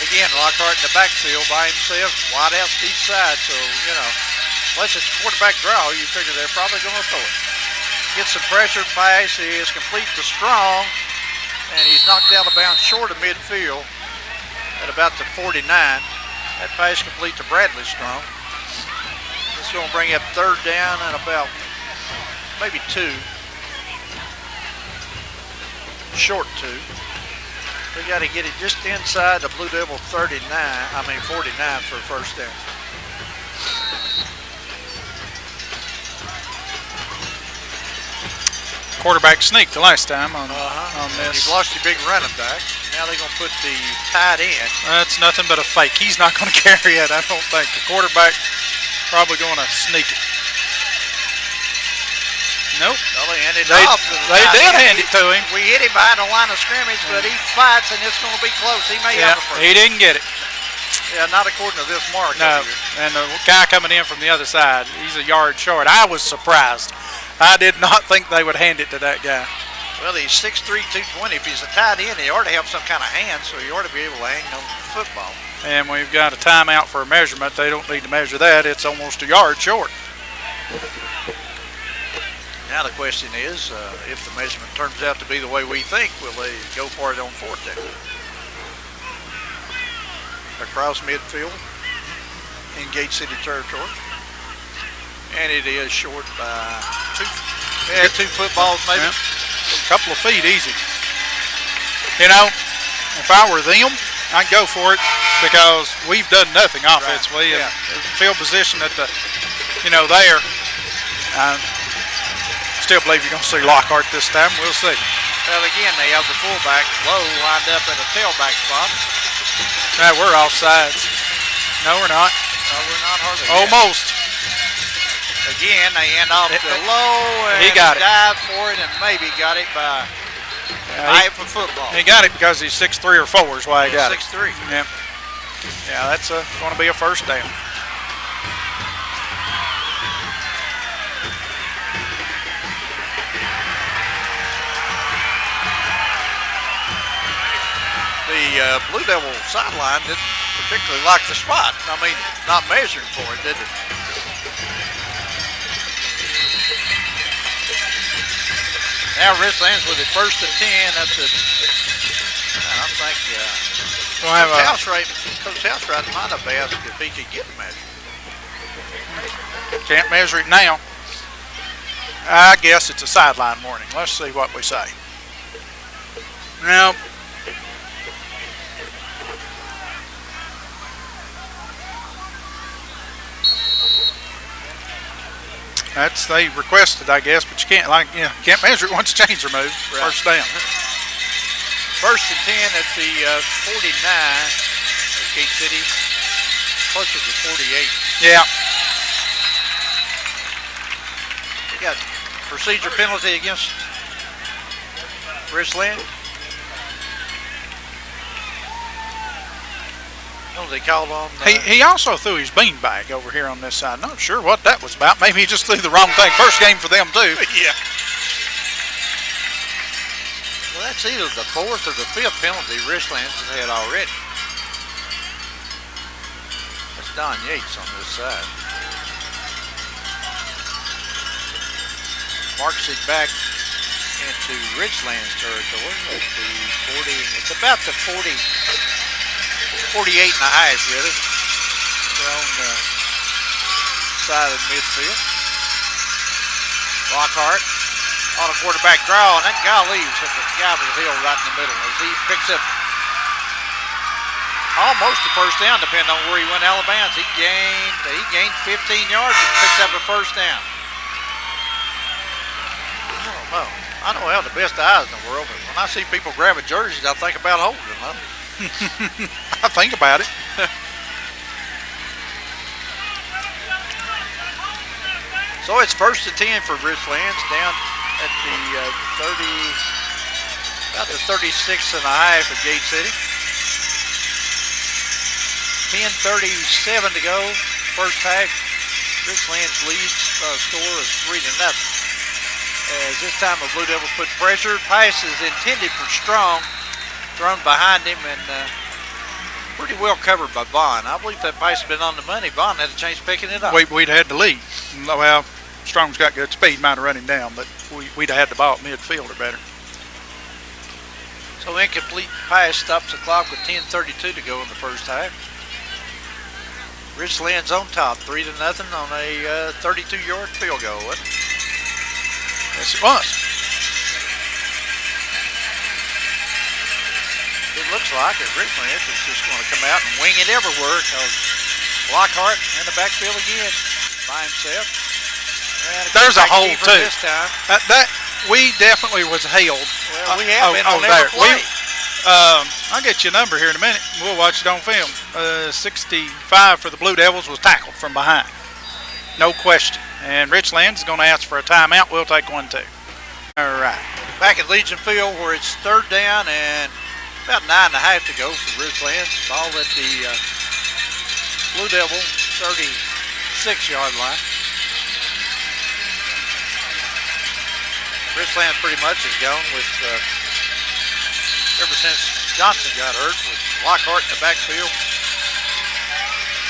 Again, Lockhart in the backfield by himself, wide out to each side. So, you know, unless it's quarterback draw, you figure they're probably going to throw it. Gets some pressure, pass is complete to Strong, and he's knocked out of bounds short of midfield at about the 49. That pass complete to Bradley Strong. It's going to bring up 3rd down and about maybe 2. Short 2. We got to get it just inside the Blue Devil 49 for 1st down. Quarterback sneak the last time on this. You've lost your big running back. Now they're going to put the tight end. That's nothing but a fake. He's not going to carry it, I don't think. The quarterback probably going to sneak it. Nope. Well, they handed it They off. did hand it to him. We hit him behind the line of scrimmage, but he fights, and it's going to be close. He may have a first. He didn't get it. Yeah, not according to this mark. No, and the guy coming in from the other side, he's a yard short. I was surprised. I did not think they would hand it to that guy. Well, he's 6'3", 220. If he's a tight end, he ought to have some kind of hand, so he ought to be able to hang on the football. And we've got a timeout for a measurement. They don't need to measure that. It's almost a yard short. Now the question is, if the measurement turns out to be the way we think, will they go for it on 4th down? Across midfield in Gate City territory. And it is short by 2. Yeah, 2 footballs maybe. Yeah. A couple of feet easy. You know, if I were them, I'd go for it because we've done nothing offensively. Right. Yeah. And field position at the, there. Still believe you're going to see Lockhart this time. We'll see. Well, again, they have the fullback low lined up at a tailback spot. Now we're offsides. No, we're not. No, we're not hardly. Almost. Yet. again. They hand off to Lowe, and he got it. Dived for it, and maybe got it by eye for football. He got it because he's 6'3" or 4" is why he got 6'3". it. Yeah. Yeah, that's going to be a first down. The Blue Devil sideline didn't particularly like the spot. I mean, not measuring for it, did it? Now Richlands with it 1st and 10 at the, I think, Coach Housewright might have asked if he could get a measure. Can't measure it now. I guess it's a sideline warning. Let's see what we say. Now, they requested, I guess, but you can't can't measure it once the chains are moved. Right. First down. 1st and 10 at the 49 of Gate City, closer to 48. Yeah. We got procedure penalty against Richlands. They called on. He also threw his beanbag over here on this side. Not sure what that was about. Maybe he just threw the wrong thing. First game for them too. Yeah. Well, that's either the 4th or the 5th penalty Richlands has had already. That's Don Yates on this side. Marks it back into Richlands territory at the 40. It's about the 48 and a half, really. We're on the side of the midfield. Lockhart on a quarterback draw, and that guy leaves at the guy with the hill right in the middle as he picks up almost the first down, depending on where he went out of bounds. He gained 15 yards and picks up a first down. I don't know. I don't have the best eyes in the world, but when I see people grabbing jerseys, I think about holding them up. I think about it. So it's 1st and 10 for Richlands down at the about the 36 and a half of Gate City. 10:37 to go, first half. Richlands leads score of 3-0. As this time the Blue Devils put pressure. Pass is intended for Strong. Thrown behind him and pretty well covered by Vaughn. I believe that pass has been on the money. Vaughn had a chance picking it up. We'd had the lead. Well, Strong's got good speed, might have run him down, but we'd have had the ball at midfield or better. So incomplete pass stops the clock with 10:32 to go in the first half. Richlands on top, 3-0 on a 32-yard field goal. Yes, it was. It looks like it. Richlands is just going to come out and wing it everywhere because Lockhart in the backfield again by himself. There's a hole too. This time. That we definitely was hailed. Well, we have been on every play. I'll get you a number here in a minute. We'll watch it on film. 65 for the Blue Devils was tackled from behind. No question. And Richlands is going to ask for a timeout. We'll take one too. All right. Back at Legion Field where it's 3rd down and about 9.5 to go for Richlands. Ball at the Blue Devil 36-yard line. Richlands pretty much is gone with ever since Johnson got hurt with Lockhart in the backfield.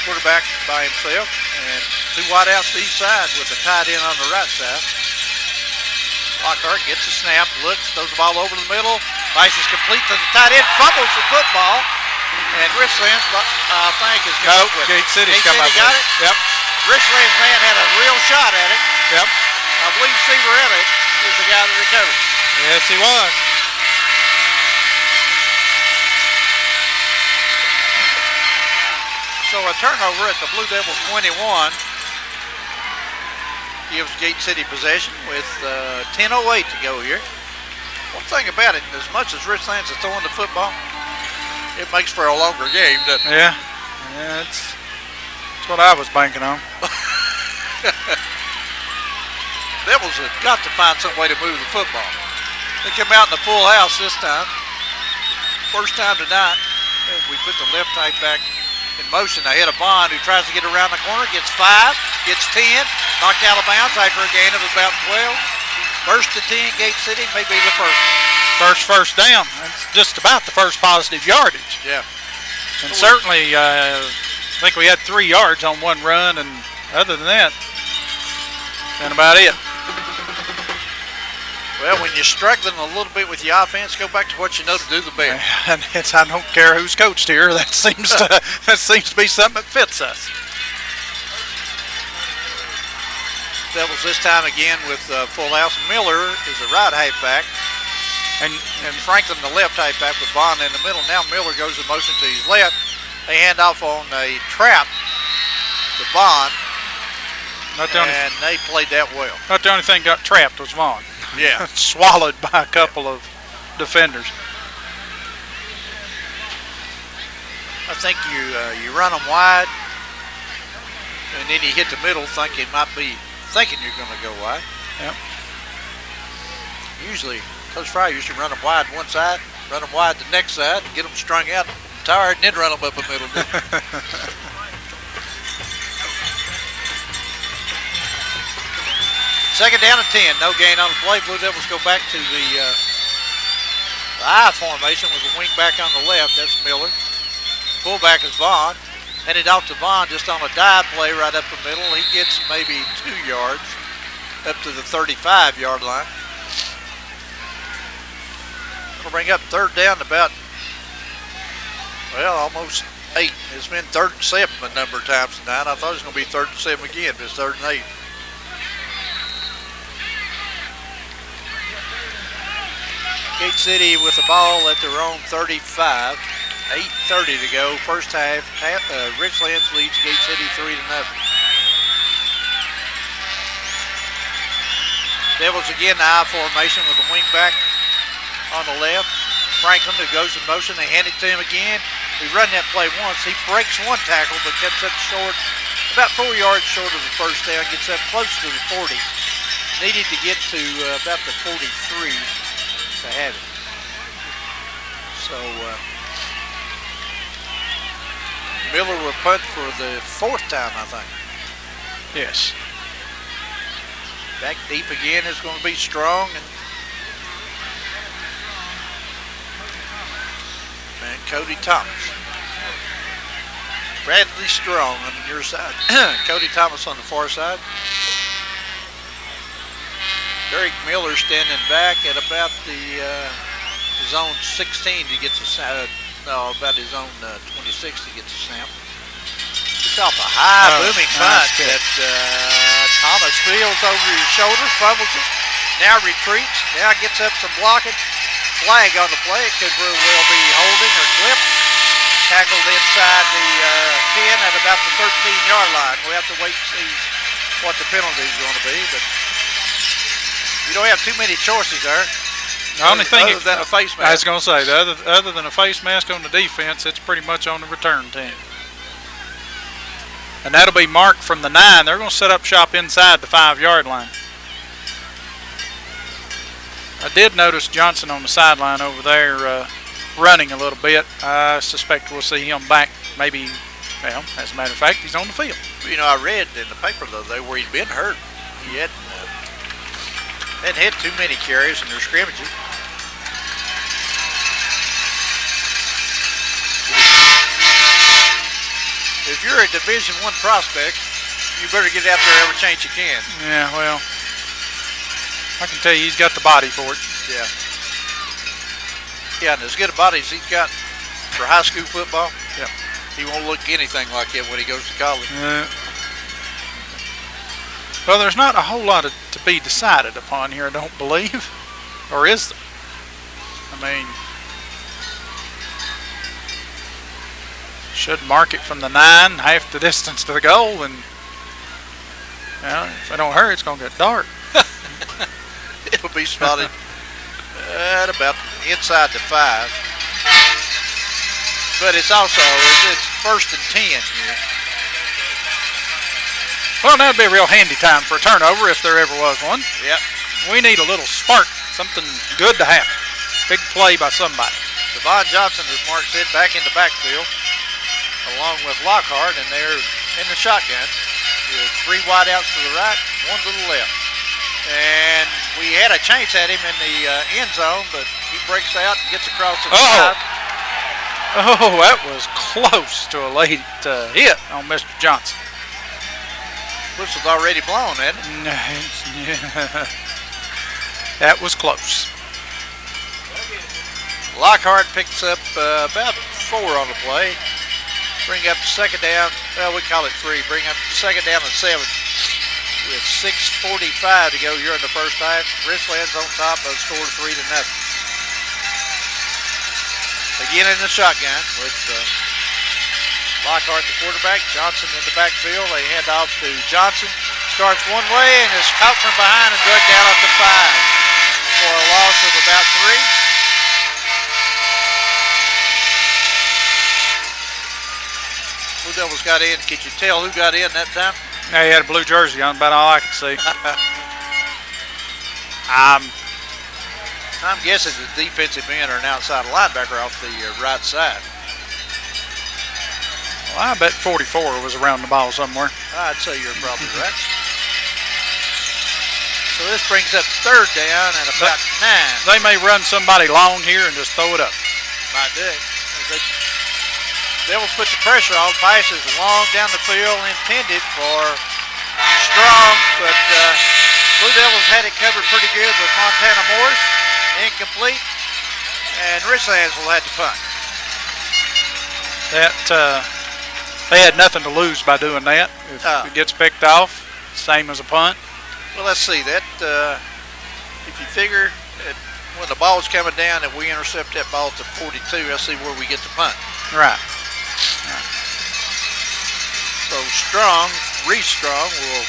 Quarterback by himself and 2 wideouts to each side with a tight end on the right side. Lockhart gets a snap, looks, throws the ball over the middle. Pass is complete to the tight end, fumbles the football, and Richlands, I think, is going to Gate City's come up got it. Yep. Richlands man had a real shot at it. Yep. I believe Steve Emmett is the guy that recovered. Yes, he was. So a turnover at the Blue Devils 21 gives Gate City possession with 10:08 to go here. One thing about it, as much as Richlands is throwing the football, it makes for a longer game, doesn't it? Yeah, that's what I was banking on. Devils have got to find some way to move the football. They come out in the full house this time. First time tonight. We put the left halfback in motion ahead of Bond, who tries to get around the corner, gets 5, gets 10, knocked out of bounds after a gain of about 12. First to 10, Gate City may be the first one. First down. That's just about the first positive yardage. Yeah. And certainly, I think we had 3 yards on one run, and other than that, that's about it. Well, when you're struggling a little bit with your offense, go back to what you know to do the best. And I don't care who's coached here. That seems to be something that fits us. Devils this time again with full house. Miller is the right halfback, and Franklin the left halfback with Bond in the middle. Now Miller goes in motion to his left. They hand off on a trap to Bond, and they played that well. Not the only thing got trapped was Vaughn. Yeah. Swallowed by a couple of defenders. I think you run them wide, and then you hit the middle thinking you're going to go wide. Yep. Usually, Coach Fry used to run them wide one side, run them wide the next side, and get them strung out, tired, and then run them up the middle. Second down and 10, no gain on the play. Blue Devils go back to the I formation with the wing back on the left. That's Miller. Fullback is Vaughn. Handed off to Vaughn just on a dive play right up the middle. He gets maybe 2 yards up to the 35-yard line. We'll bring up third down about, almost 8. It's been third and 7 a number of times tonight. I thought it was going to be third and 7 again, but it's third and 8. Gate City with the ball at their own 35. 8:30 to go. First half. Richlands leads Gate City 3-0. Devils again in the I formation with the wing back on the left. Franklin, who goes in motion. They hand it to him again. We run that play once. He breaks one tackle but comes up short, about 4 yards short of the first down. Gets up close to the 40. Needed to get to about the 43. To have it. So Miller will punt for the 4th time, I think. Yes. Back deep again is going to be Strong and Cody Thomas. Bradley Strong on your side. Cody Thomas on the far side. Derek Miller standing back at about the zone 16 to get about his own 26 to get the snap. It's off a high booming punt that Thomas feels over his shoulder, fumbles it, now retreats, now gets up some blocking. Flag on the play. It could very well be holding or clipped. Tackled inside the 10 at about the 13-yard line. We have to wait and see what the penalty is going to be, but you don't have too many choices there. The only thing other than a face mask. I was going to say, other than a face mask on the defense, it's pretty much on the return team. And that'll be marked from the 9. They're going to set up shop inside the 5-yard line. I did notice Johnson on the sideline over there running a little bit. I suspect we'll see him back maybe, well, as a matter of fact, he's on the field. You know, I read in the paper the other day where he'd been hurt. He hadn't had too many carries in their scrimmages. If you're a Division I prospect, you better get out there every chance you can. Yeah, well, I can tell you he's got the body for it. Yeah. Yeah, and as good a body as he's got for high school football, yeah, he won't look anything like it when he goes to college. Well, there's not a whole lot to be decided upon here, I don't believe. Or is there? I mean, should mark it from the 9, half the distance to the goal, and if I don't hurry, it's going to get dark. It'll be spotted at about inside the 5. But it's also, it's 1st and 10 here. Well, that'd be a real handy time for a turnover if there ever was one. Yep. We need a little spark, something good to happen. Big play by somebody. Devon Johnson, as Mark said, back in the backfield, along with Lockhart, and they're in the shotgun with 3 wideouts to the right, 1 to the left. And we had a chance at him in the end zone, but he breaks out and gets across the 5. Oh, that was close to a late hit on Mr. Johnson. Whistle's already blown, isn't it? That was close. Lockhart picks up about 4 on the play. Bring up second down. Well, we call it 3. Bring up second down and 7 with 6:45 to go here in the first half. Richlands on top of the score 3-0. Again in the shotgun with Lockhart, the quarterback. Johnson in the backfield. They hand off to Johnson. Starts one way and is caught from behind and dragged down at the 5 for a loss of about 3. Blue Devils got in. Could you tell who got in that time? Yeah, he had a blue jersey on, about all I could see. I'm guessing the defensive end or an outside linebacker off the right side. Well, I bet 44 was around the ball somewhere. I'd say you're probably right. So this brings up third down and about 9. They may run somebody long here and just throw it up. Might do. The Devils put the pressure on. Passes long down the field, intended for Strong, but Blue Devils had it covered pretty good with Montana Morris. Incomplete, and Richlands will have to punt. They had nothing to lose by doing that. If it gets picked off, same as a punt. Well, let's see that. If you figure that when the ball's coming down and we intercept that ball to 42, let's see where we get the punt. Right. So Reese Strong will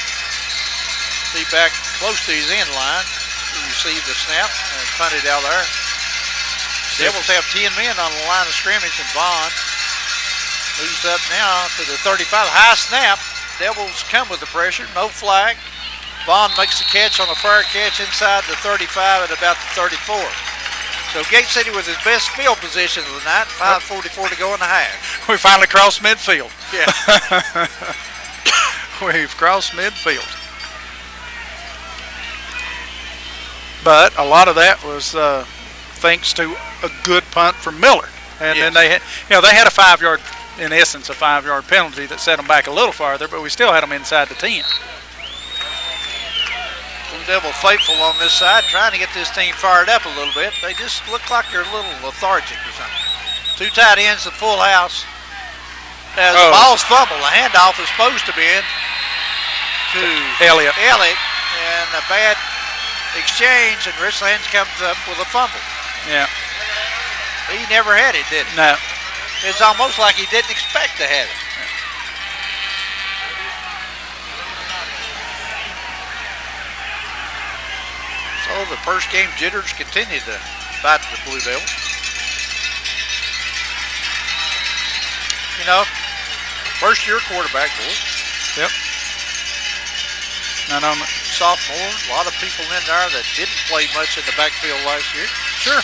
be back close to his end line to receive the snap and punt it out there. Devils have 10 men on the line of scrimmage, and Vaughn moves up now to the 35. High snap. Devils come with the pressure. No flag. Vaughn makes the catch on a fair catch inside the 35 at about the 34. So Gate City with his best field position of the night. 5:44 to go in the half. We finally crossed midfield. Yeah. We've crossed midfield. But a lot of that was thanks to a good punt from Miller. And then they had, they had a 5-yard, in essence, a 5-yard penalty that set them back a little farther, but we still had them inside the 10. Blue Devil faithful on this side, trying to get this team fired up a little bit. They just look like they're a little lethargic or something. 2 tight ends, the full house. As the ball's fumbled, the handoff is supposed to be in to Elliott, and a bad exchange, and Richlands comes up with a fumble. Yeah. He never had it, did he? No. It's almost like he didn't expect to have it. So the first game jitters continue to bite the Blue Devils. You know, first year quarterback, boys. Yep. And sophomore, a lot of people in there that didn't play much in the backfield last year. Sure.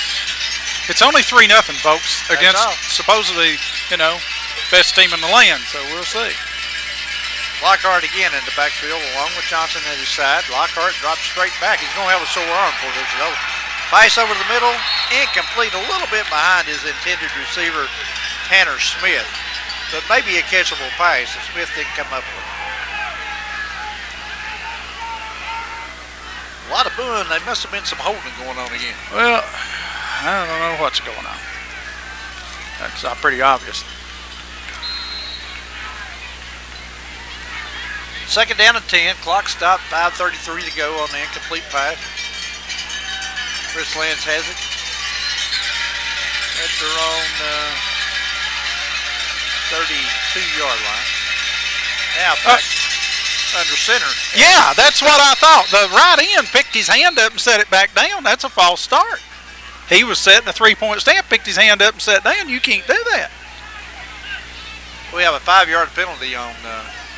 It's only 3-0, folks, against supposedly, best team in the land, so we'll see. Lockhart again in the backfield along with Johnson at his side. Lockhart drops straight back. He's going to have a sore arm for this. Pass over the middle, incomplete, a little bit behind his intended receiver, Tanner Smith. But maybe a catchable pass that Smith didn't come up with. A lot of booing. There must have been some holding going on again. Well, I don't know what's going on. That's pretty obvious. Second down and 10. Clock stopped. 5:33 to go on the incomplete pass. Richlands has it at their own 32-yard line. Now back under center. Yeah, that's what I thought. The right end picked his hand up and set it back down. That's a false start. He was setting a 3-point stance, picked his hand up and set down. You can't do that. We have a 5-yard penalty on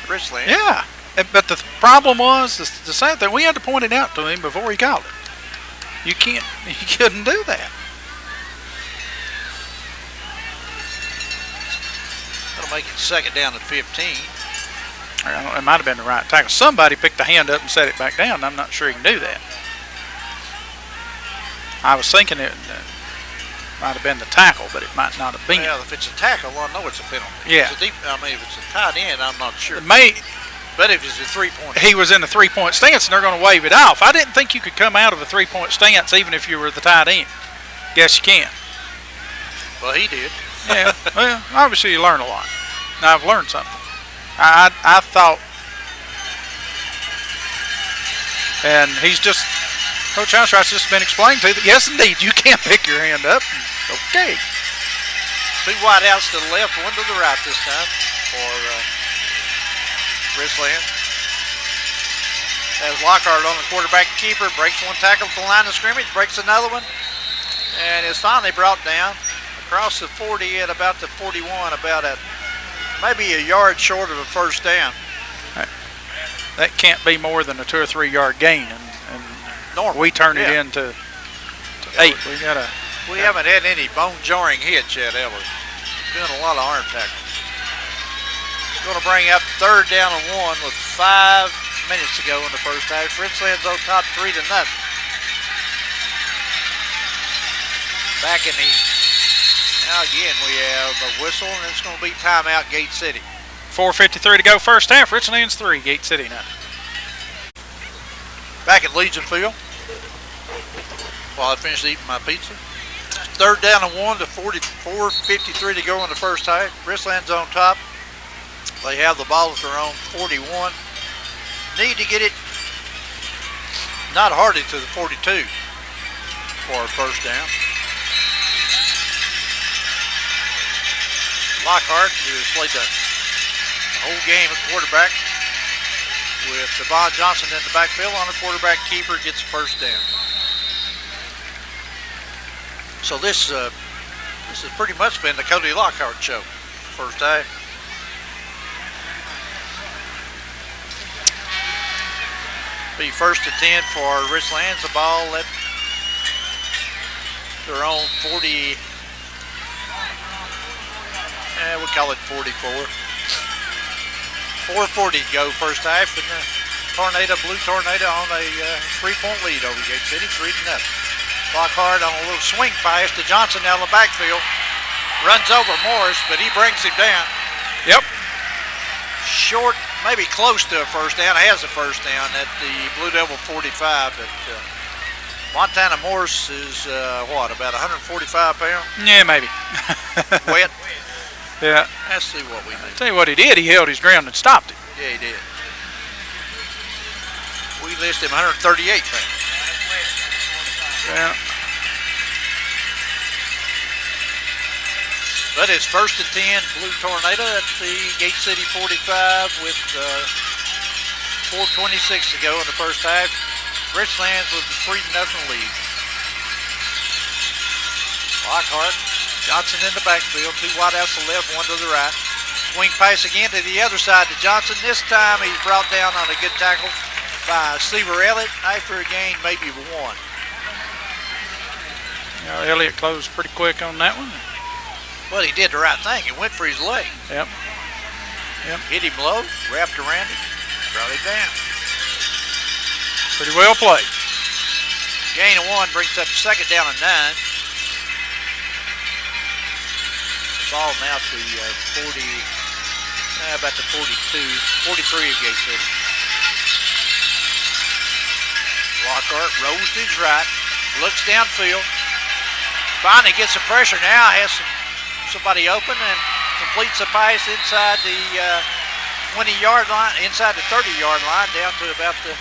Richlands. Yeah. But the problem was the same thing. We had to point it out to him before he called it. You couldn't do that. That'll make it second down at 15. It might have been the right tackle. Somebody picked the hand up and set it back down. I'm not sure he can do that. I was thinking it might have been the tackle, but it might not have been. Well, if it's a tackle, I know it's a penalty. Yeah. If it's a tight end, I'm not sure. It may. But if it's a 3-point. He was in a 3-point stance, and they're going to wave it off. I didn't think you could come out of a 3-point stance even if you were the tight end. Guess you can. Well, he did. Yeah. Well, obviously you learn a lot. Now I've learned something. I thought, and he's just, Coach Housewright's just been explained to that. Yes, indeed, you can't pick your hand up. Okay. 2 wide outs to the left, 1 to the right this time for Richlands. Has Lockhart on the quarterback keeper, breaks 1 tackle at the line of scrimmage, breaks another one, and is finally brought down across the 40 at about the 41, about at maybe a yard short of a first down. That can't be more than a 2 or 3 yard gain, and we turn it into 8. We haven't had any bone-jarring hits yet, have we? Doing a lot of arm tackles. It's going to bring up 3rd down and 1 with 5 minutes to go in the first half. Richlands on top 3-0. Back in the. Now again, we have a whistle, and it's going to be timeout, Gate City. 4:53 to go first half. Richlands 3, Gate City 9. Back at Legion Field while I finish eating my pizza. 3rd down and 1 to 4:53 to go in the first half. Richlands on top. They have the ball at their own 41. Need to get it not hardly to the 42 for a first down. Lockhart, who has played the whole game at quarterback, with Devon Johnson in the backfield on a quarterback keeper, gets the first down. So this has pretty much been the Cody Lockhart show. First half. Be 1st and 10 for Richlands. The ball at their own 40. We call it 44. 4:40 to go first half, and the Blue Tornado on a 3-point lead over Gate City, 3-0. Lockhart on a little swing pass to Johnson down the backfield. Runs over Morris, but he brings him down. Yep. Short, maybe close to a first down. Has a first down at the Blue Devil 45. But Montana Morris is, about 145 pounds? Yeah, maybe. Wet. Yeah. Let's see what we need. Tell you what he did. He held his ground and stopped it. Yeah, he did. We list him 138 pounds. Yeah. But it's 1st and 10, Blue Tornado at the Gate City 45 with 4:26 to go in the first half. Richlands with the 3-0 lead. Lockhart, Johnson in the backfield, 2 wide outs to the left, 1 to the right. Swing pass again to the other side to Johnson. This time he's brought down on a good tackle by Seaver Elliott after a gain maybe of 1. Elliott closed pretty quick on that one. Well, he did the right thing. He went for his leg. Yep. Hit him low, wrapped around him, brought him down. Pretty well played. Gain of 1 brings up 2nd down and 9. Ball now to 40, about the 43 of Gate City. Lockhart rolls to his right, looks downfield, finally gets some pressure now, has somebody open and completes the pass inside the 20-yard line, inside the 30-yard line, down to about the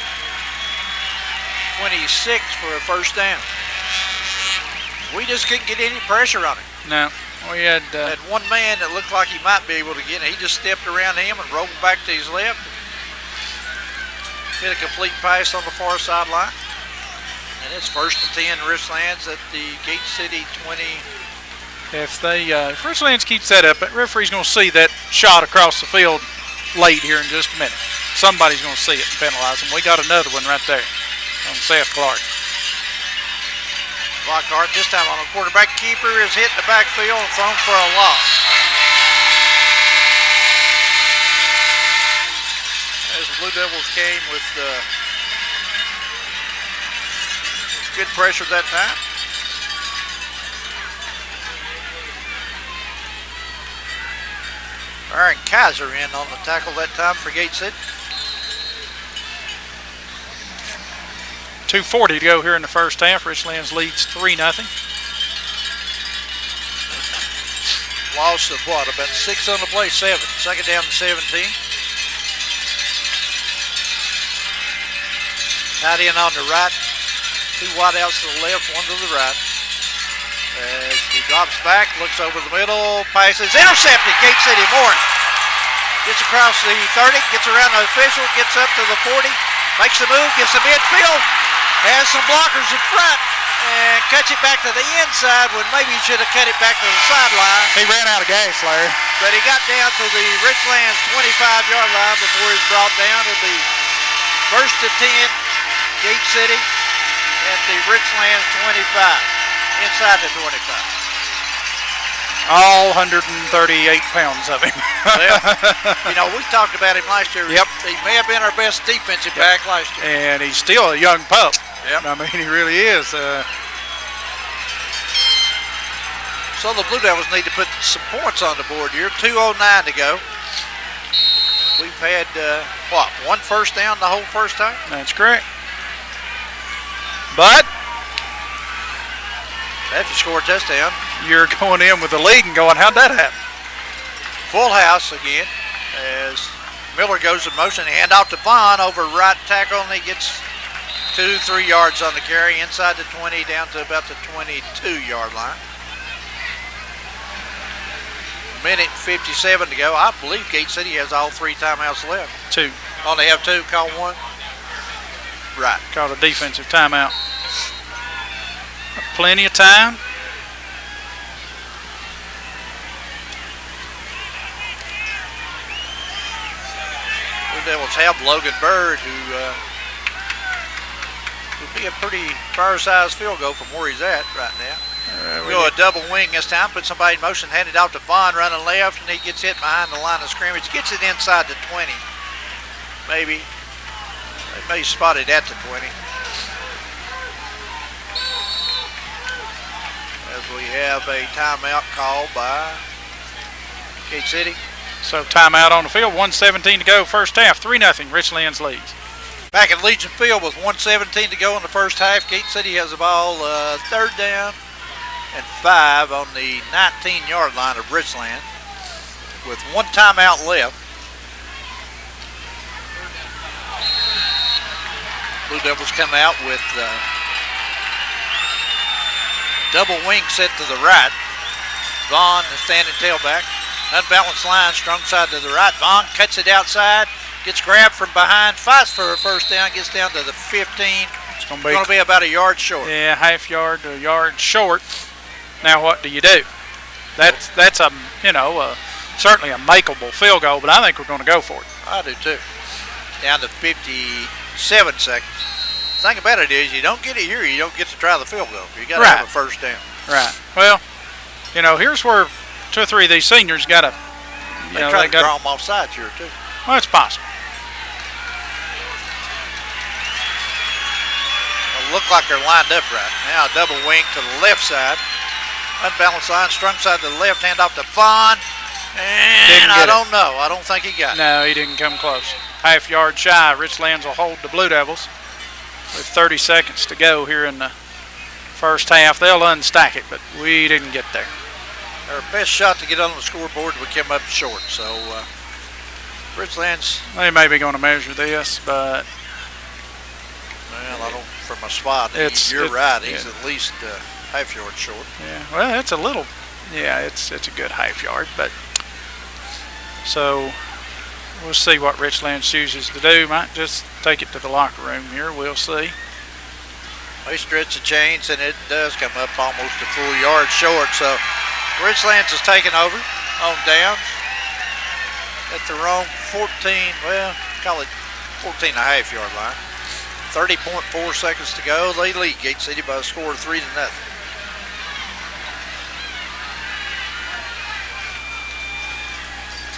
26 for a first down. We just couldn't get any pressure on it. No. We had one man that looked like he might be able to get it. He just stepped around him and rolled back to his left. Hit a complete pass on the far sideline. And it's 1st and 10, Richlands at the Gate City 20. If Richlands keeps that up, that referee's going to see that shot across the field late here in just a minute. Somebody's going to see it and penalize them. We got another one right there on Seth Clark. Lockhart, this time on a quarterback keeper, is hit in the backfield and thrown for a loss. As the Blue Devils came with good pressure that time. Aaron Kaiser in on the tackle that time for Gate City. 2:40 to go here in the first half. Richlands leads 3-0. Loss of what? About 6 on the play, 7. Second down to 17. Tight end on the right. 2 wideouts to the left, 1 to the right. As he drops back, looks over the middle, passes, intercepted. Gate City Morton gets across the 30, gets around the official, gets up to the 40, makes the move, gets the midfield, has some blockers in front, and cuts it back to the inside when maybe he should have cut it back to the sideline. He ran out of gas, Larry. But he got down to the Richlands 25-yard line before he was brought down. It'll be 1st and 10, Gate City at the Richlands 25, inside the 25. All 138 pounds of him. Well, we talked about him last year. Yep. He may have been our best defensive back last year. And he's still a young pup. Yep. I mean, he really is. So the Blue Devils need to put some points on the board here. 2:09 to go. We've had, 1 first down the whole first time? That's correct. But if you score a touchdown, you're going in with the lead and going, how'd that happen? full house again as Miller goes in motion. Hand off to Vaughn over right tackle, and he gets 2-3 yards on the carry inside the 20 down to about the 22-yard line. Minute 57 to go. I believe Gate City has all 3 timeouts left. 2. Oh, they have 2. Call 1. Right. Called a defensive timeout. Plenty of time. Blue Devils have Logan Bird, who would be a pretty fair-sized field goal from where he's at right now. Go a double wing this time, put somebody in motion, hand it off to Vaughn running left, and he gets hit behind the line of scrimmage, gets it inside the 20. Maybe. They may spot it at the 20. As we have a timeout called by Gate City. So timeout on the field, 1:17 to go, first half, 3-0, Richlands leads. Back at Legion Field with 1:17 to go in the first half. Gate City has the ball, third down and 5 on the 19-yard line of Richland with 1 timeout left. Blue Devils come out with double wing set to the right. Vaughn, the standing tailback. Unbalanced line, strong side to the right. Vaughn cuts it outside, gets grabbed from behind, fights for a first down, gets down to the 15. It's going to be about a yard short. Yeah, half yard to a yard short. Now what do you do? That's a certainly a makeable field goal, but I think we're going to go for it. I do too. Down to 57 seconds. The thing about it is, you don't get it here, you don't get to try the field goal. You got to have a first down. Right. Well, here's where 2 or 3 of these seniors got to. They try to draw them off sides here too. Well, it's possible. It'll look like they're lined up right now. A double wing to the left side. Unbalanced line, strong side to the left, hand off to Vaughn. And I don't know. I don't think he got it. No, he didn't come close. Half yard shy. Richlands will hold the Blue Devils with 30 seconds to go here in the first half. They'll unstack it, but we didn't get there. Our best shot to get on the scoreboard, we came up short. So Richlands. They may be going to measure this, but well, I don't. From a spot, you're right. He's at least half yard short. Yeah. Well, it's a little. Yeah, it's a good half yard, but so we'll see what Richlands chooses to do. Might just take it to the locker room here. We'll see. They stretch the chains, and it does come up almost a full yard short. So Richlands is taking over on downs. at their own 14, well, call it 14 and a half yard line. 30.4 seconds to go. They lead Gate City by a score of 3-0.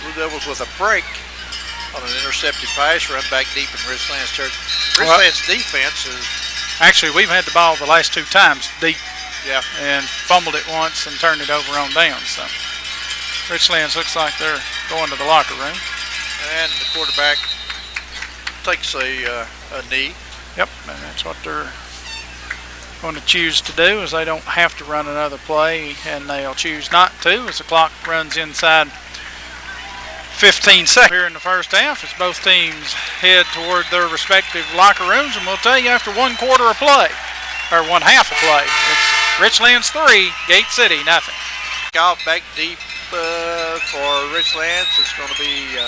Blue Devils with a break on an intercepted pass, run back deep in Richlands territory. Richlands defense is... Actually, we've had the ball the last 2 times deep. Yeah. And fumbled it once and turned it over on down. So Richlands looks like they're going to the locker room. And the quarterback takes a knee. Yep, and that's what they're going to choose to do, is they don't have to run another play, and they'll choose not to as the clock runs inside 15 seconds here in the first half as both teams head toward their respective locker rooms. And we'll tell you after 1 quarter of play, or 1 half of play, it's Richlands 3, Gate City nothing. Off back deep for Richlands. It's going to be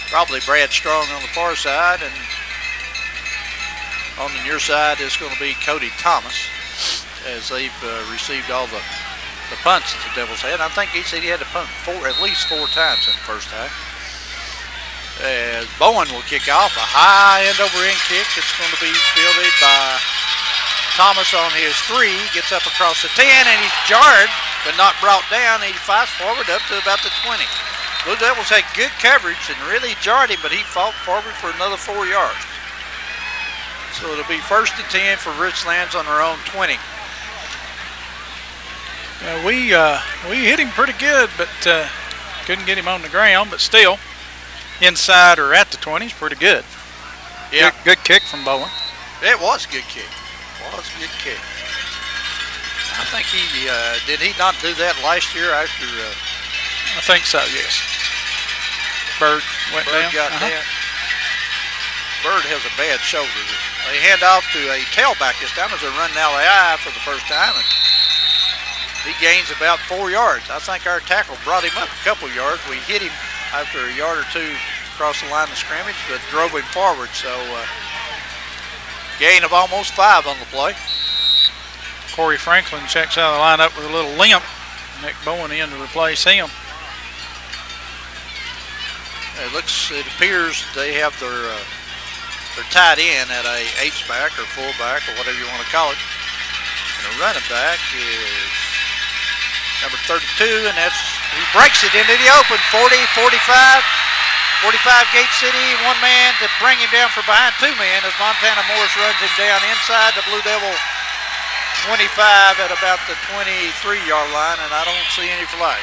probably Brad Strong on the far side, and on the near side is going to be Cody Thomas, as they've received all the punts that the Devils had. I think Gate City had to punt at least 4 times in the first half. As Bowen will kick off a high end over end kick. It's going to be fielded by Thomas on his 3. Gets up across the 10 and he's jarred but not brought down. He fights forward up to about the 20. Blue Devils had good coverage and really jarred him, but he fought forward for another 4 yards. So it'll be 1st and 10 for Richlands on their own 20. We hit him pretty good, but couldn't get him on the ground. But still, inside or at the 20 is pretty good. Yeah, good kick from Bowen. It was a good kick. It was a good kick. I think did he not do that last year after? I think so. Yes. Bird went down. Got down. Bird has a bad shoulder. They hand off to a tailback this time as they run down the I for the first time, and he gains about 4 yards. I think our tackle brought him up a couple yards. We hit him after a yard or 2 across the line of scrimmage, but drove him forward. So gain of almost 5 on the play. Corey Franklin checks out of the lineup with a little limp. Nick Bowen in to replace him. It appears they have their tight end at a H-back or fullback or whatever you want to call it. And the running back is number 32, and he breaks it into the open. 40, 45 Gate City, 1 man to bring him down from behind 2 men as Montana Morris runs him down inside the Blue Devil 25 at about the 23-yard line, and I don't see any flag.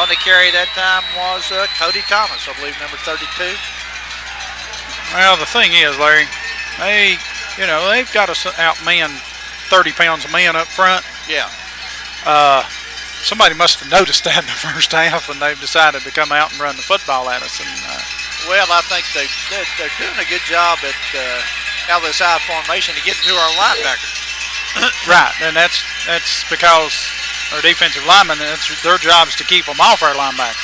On the carry that time was Cody Thomas, I believe, number 32. Well, the thing is, Larry, they've got to outman 30 pounds a man up front. Yeah. Somebody must have noticed that in the first half, and they've decided to come out and run the football at us. And well, I think they're doing a good job at out of this I formation to get to our linebackers. Right, and that's because our defensive linemen, their job is to keep them off our linebackers.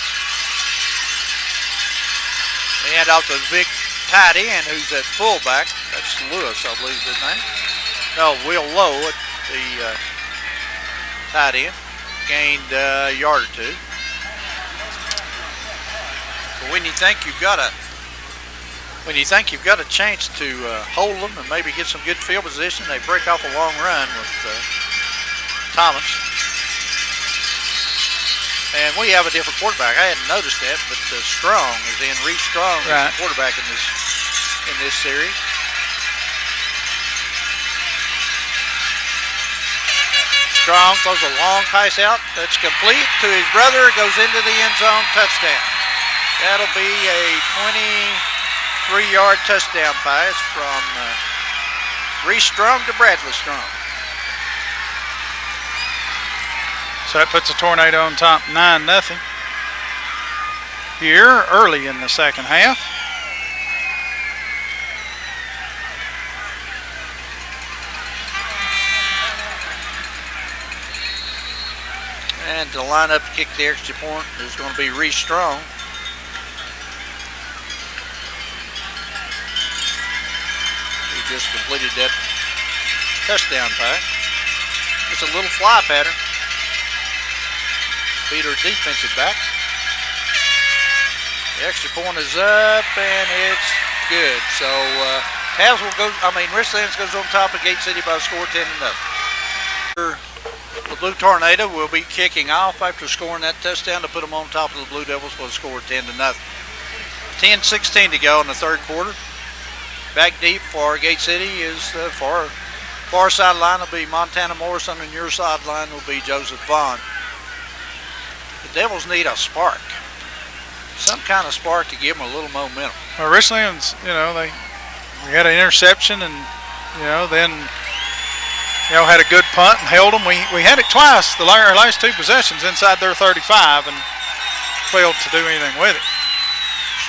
They hand off to the big tight end who's at fullback. That's Lewis, I believe is his name. No, Will Lowe at the tight end. Gained a yard or 2. But when you think you've got a chance to hold them and maybe get some good field position, they break off a long run with Thomas. And we have a different quarterback. I hadn't noticed that, but Strong is in. Reese Strong is the quarterback in this series. Strong throws a long pass out. That's complete to his brother. Goes into the end zone. Touchdown. That'll be a 23-yard touchdown pass from Reese Strong to Bradley Strong. So that puts a Tornado on top 9-0 here early in the second half. And to line up to kick the extra point is going to be Reese Strong. He just completed that touchdown pass. It's a little fly pattern. Beat our defensive back. The extra point is up, and it's good. So Richlands goes on top of Gate City by a score 10-0. The Blue Tornado will be kicking off after scoring that touchdown to put them on top of the Blue Devils with a score of 10-0. 10:16 to go in the third quarter. Back deep for Gate City is the far sideline will be Montana Morrison, and your sideline will be Joseph Vaughn. The Devils need a spark, some kind of spark to give them a little momentum. Well, Richlands, they had an interception, and then had a good punt and held them. We had it twice our last two possessions inside their 35 and failed to do anything with it.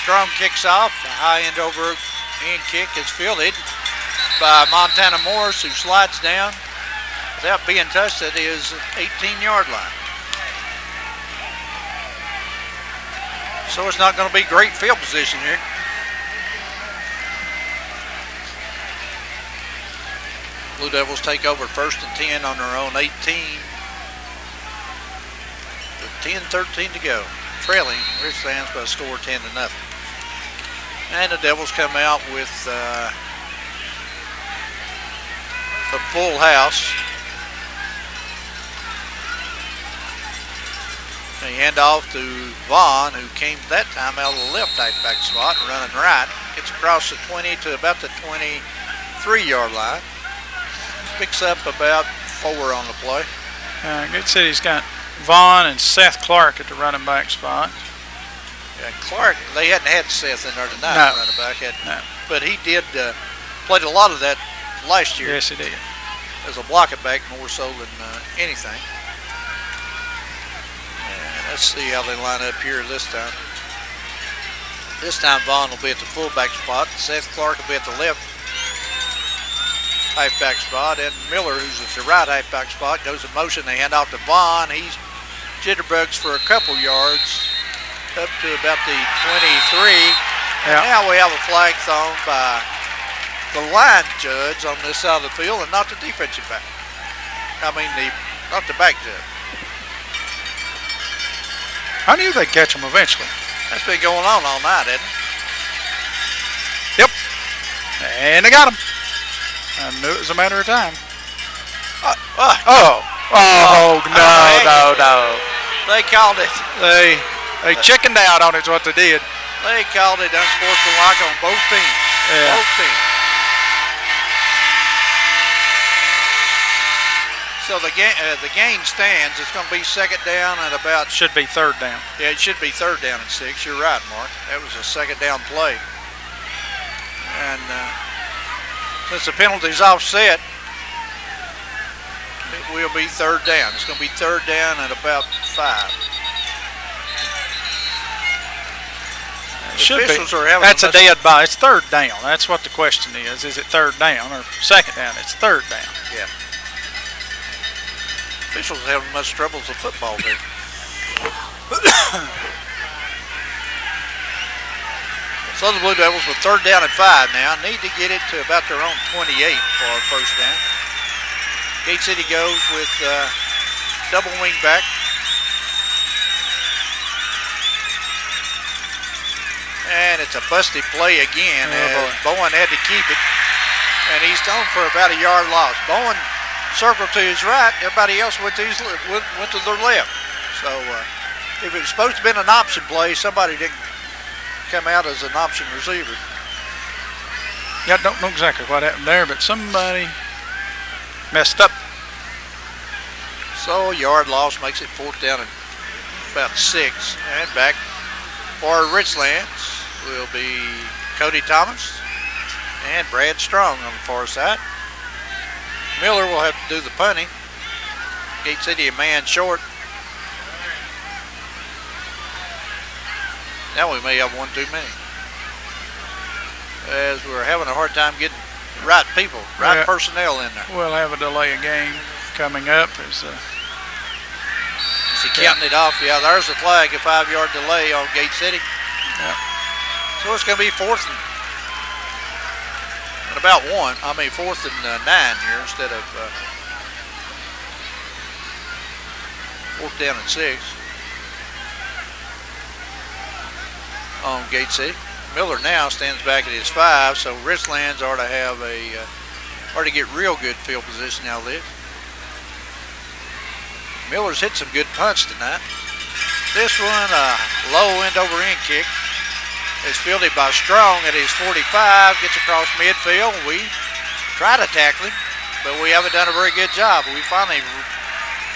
Strong kicks off. The high end over end kick is fielded by Montana Morris, who slides down without being touched at his 18-yard line. So it's not going to be great field position here. Blue Devils take over 1st and 10 on their own 18. With 10:13 to go. Trailing Richlands by a score 10-0. And the Devils come out with a full house. They hand off to Vaughn, who came that time out of the left halfback spot, running right. Gets across the 20 to about the 23-yard line. Picks up about 4 on the play. Gate City's got Vaughn and Seth Clark at the running back spot. Yeah, Clark, they hadn't had Seth in there tonight, no. Running back. No. But he did played a lot of that last year. Yes, he did. As a blocking back more so than anything. And let's see how they line up here this time. This time Vaughn will be at the fullback spot. Seth Clark will be at the left halfback spot, and Miller, who's at the right halfback spot, goes in motion. They hand off to Vaughn. He's jitterbugs for a couple yards up to about the 23. Yeah. And now we have a flag thrown by the line judge on this side of the field, and not the defensive back. Not the back judge. I knew they'd catch them eventually. That's been going on all night, hasn't it? Yep. And they got him. I knew it was a matter of time. No. They called it. They chickened out on it is what they did. They called it unsportsmanlike on both teams. Yeah. Both teams. So the game stands. It's going to be 2nd down and about. Should be 3rd down. Yeah, it should be 3rd down and 6. You're right, Mark. That was a 2nd down play. And since the penalty's offset, it will be 3rd down. It's going to be 3rd down at about 5. Should be. That's a dead ball. It's 3rd down. That's what the question is. Is it 3rd down or 2nd down? It's 3rd down. Yeah. Officials are having much trouble with football there. So the Blue Devils with 3rd down and 5 now need to get it to about their own 28 for a 1st down. Gate City goes with double wing back. And it's a busted play again. Bowen had to keep it. And he's thrown for about a yard loss. Bowen circled to his right. Everybody else went to their left. So if it was supposed to have been an option play, somebody didn't come out as an option receiver. Yeah, I don't know exactly what happened there, but somebody messed up. So yard loss makes it 4th down and about 6. And back for Richlands will be Cody Thomas and Brad Strong on the far side. Miller will have to do the punting. Gate City a man short. Now we may have one too many, as we're having a hard time getting the right people, personnel in there. We'll have a delay of game coming up. Is he counting it off? Yeah, there's the flag, a 5-yard delay on Gate City. Yeah. So it's going to be 4th and about 4th and 9 here instead of 4th down and 6. on Gate City. Miller now stands back at his 5, so Richlands ought to have ought to get real good field position out of this. Miller's hit some good punts tonight. This one, low end over end kick, is fielded by Strong at his 45, gets across midfield. We try to tackle him, but we haven't done a very good job. We finally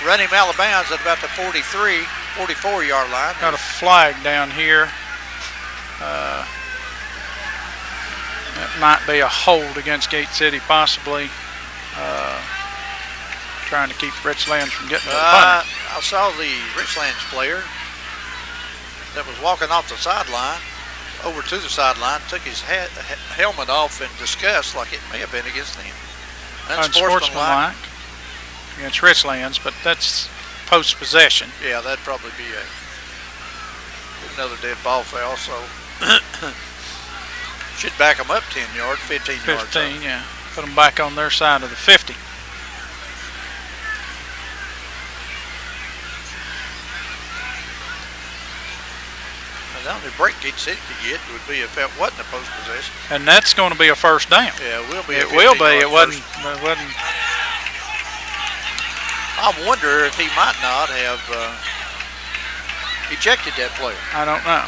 run him out of bounds at about the 43, 44-yard line. Got a flag down here. That might be a hold against Gate City, possibly. Trying to keep Richlands from getting to the punter. I saw the Richlands player that was walking off the sideline over to the sideline, took his helmet off in disgust, like it may have been against them. Unsportsmanlike against Richlands, but that's post-possession. Yeah, that'd probably be another dead ball foul, so should back them up 10 yards, 15 yards. 15, yeah. Put them back on their side of the 50. The only break Gate City could get would be if that wasn't a post possession. And that's going to be a first down. Yeah, it will be. It will be. It wasn't. I wonder if he might not have ejected that player. I don't know.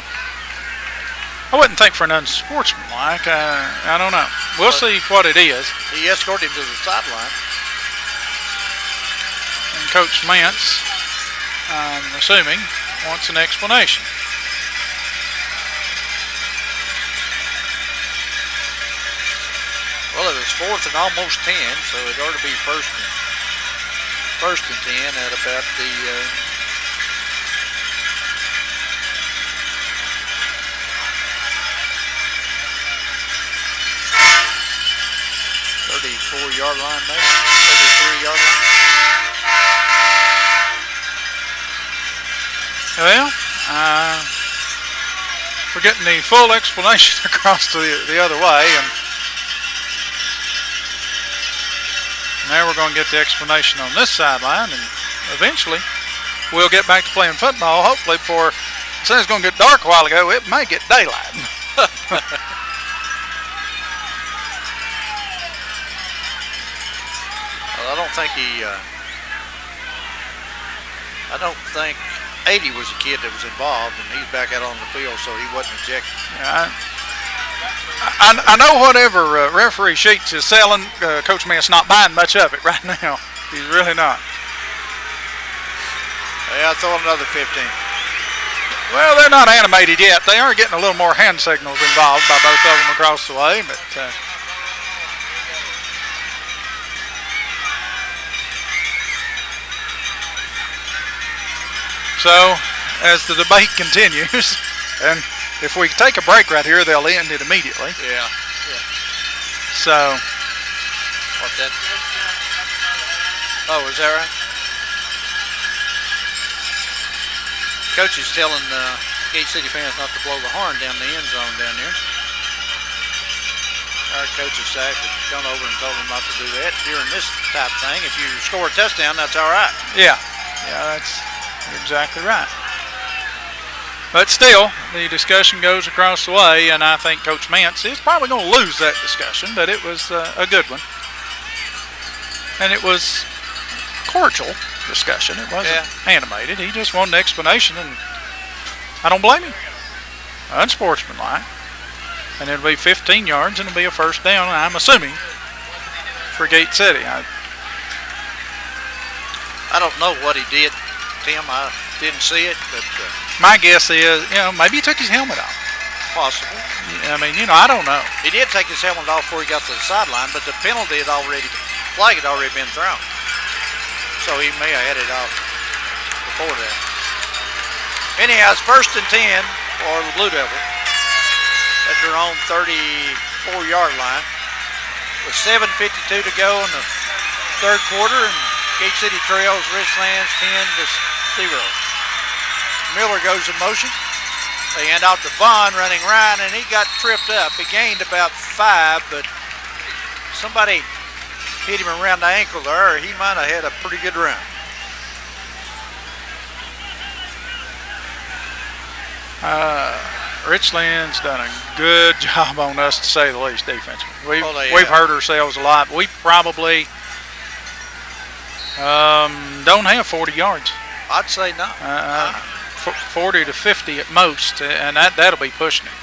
I wouldn't think for an unsportsmanlike. I don't know. We'll see what it is. He escorted him to the sideline. And Coach Mance, I'm assuming, wants an explanation. Well, it was 4th and almost 10, so it ought to be first and 10 at about the 34-yard line, maybe 33-yard line. Well, we're getting the full explanation across to the other way, and now we're going to get the explanation on this sideline, and eventually we'll get back to playing football, hopefully before, since it's going to get dark a while ago, it may get daylight. Well, I don't think 80 was the kid that was involved, and he's back out on the field, so he wasn't ejected. Yeah, I know whatever referee Sheets is selling, Coach Mance not buying much of it right now. He's really not. Yeah, throw another 15. Well, they're not animated yet. They are getting a little more hand signals involved by both of them across the way, but so as the debate continues, and if we take a break right here, they'll end it immediately. Yeah. So. What's that? Oh, is that right? Coach is telling Gate City fans not to blow the horn down the end zone down there. Our coaching staff had gone over and told them not to do that during this type of thing. If you score a touchdown, that's all right. Yeah, that's exactly right. But still, the discussion goes across the way, and I think Coach Mance is probably going to lose that discussion, but it was a good one. And it was cordial discussion. It wasn't animated. He just wanted an explanation, and I don't blame him. Unsportsmanlike. And it'll be 15 yards, and it'll be a first down, I'm assuming, for Gate City. I don't know what he did, Tim. I didn't see it, but my guess is, maybe he took his helmet off. Possible. I mean, I don't know. He did take his helmet off before he got to the sideline, but the penalty flag had already been thrown. So he may have had it off before that. Anyhow, it's 1st and 10 for the Blue Devil at their own 34-yard line with 7:52 to go in the third quarter, and Gate City trails Richlands 10-0. Miller goes in motion. They hand out to Vaughn running right, and he got tripped up. He gained about 5, but somebody hit him around the ankle there, or he might have had a pretty good run. Richlands done a good job on us, to say the least, defensively. Oh, We've hurt ourselves a lot. We probably don't have 40 yards. I'd say not. 40 to 50 at most, and that'll be pushing it.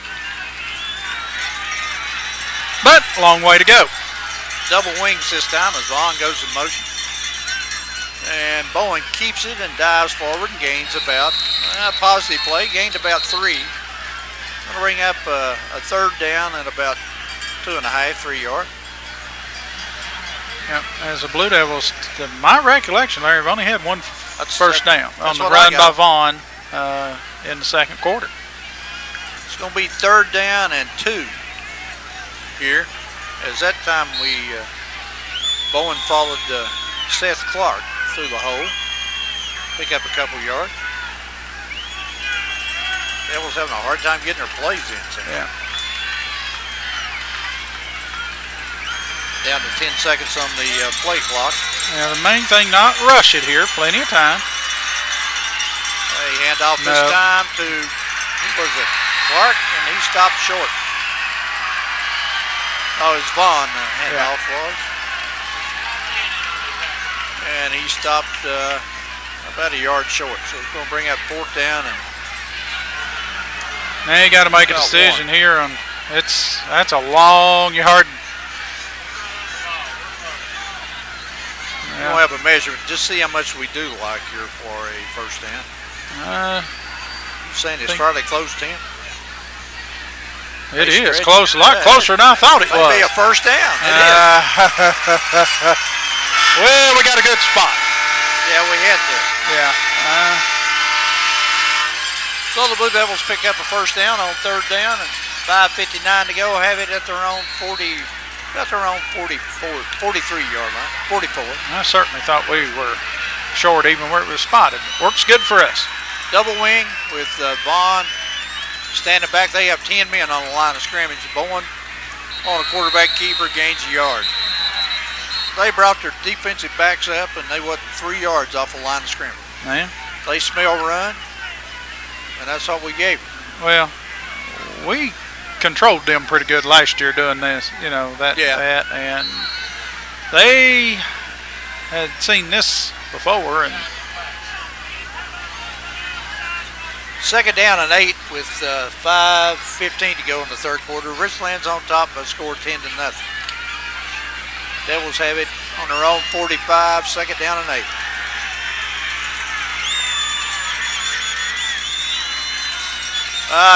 But a long way to go. Double wings this time as Vaughn goes in motion. And Bowen keeps it and dives forward and gains about, positive play, gained about 3. Going to bring up a third down at about 2.5, 3 yards. Yeah, as the Blue Devils, to my recollection, they've only had one first down on the run by Vaughn in the second quarter. It's going to be 3rd down and 2 here. As that time Bowen followed Seth Clark through the hole, pick up a couple yards. Devils having a hard time getting their plays in. Yeah. Down to 10 seconds on the play clock. Yeah, the main thing, not rush it here. Plenty of time. Hand off this time to, who was it? Clark, and he stopped short. Oh, it's Vaughn the handoff was. And he stopped about a yard short. So it's going to bring up 4th down. And now you got to make a decision here on that's a long yard. You don't have a measurement. Just see how much we do like here for a first down. You're saying it's fairly close to him? It is close, a lot closer than I thought it was. Might be a first down. It is. Well, we got a good spot. Yeah, we had to. Yeah. So the Blue Devils pick up a first down on 3rd down and 5:59 to go. Have it at their own 40. That's around 43-yard line, 44. I certainly thought we were short even where it was spotted. Works good for us. Double wing with Vaughn standing back. They have 10 men on the line of scrimmage. Bowen on a quarterback keeper gains a yard. They brought their defensive backs up and they went 3 yards off the line of scrimmage. Man. They smell run, and that's what we gave them. Well, we controlled them pretty good last year doing this, that, and they had seen this before. And 2nd down and 8 with 5:15 to go in the 3rd quarter. Richlands on top by a score 10-0. Devils have it on their own 45, 2nd down and 8.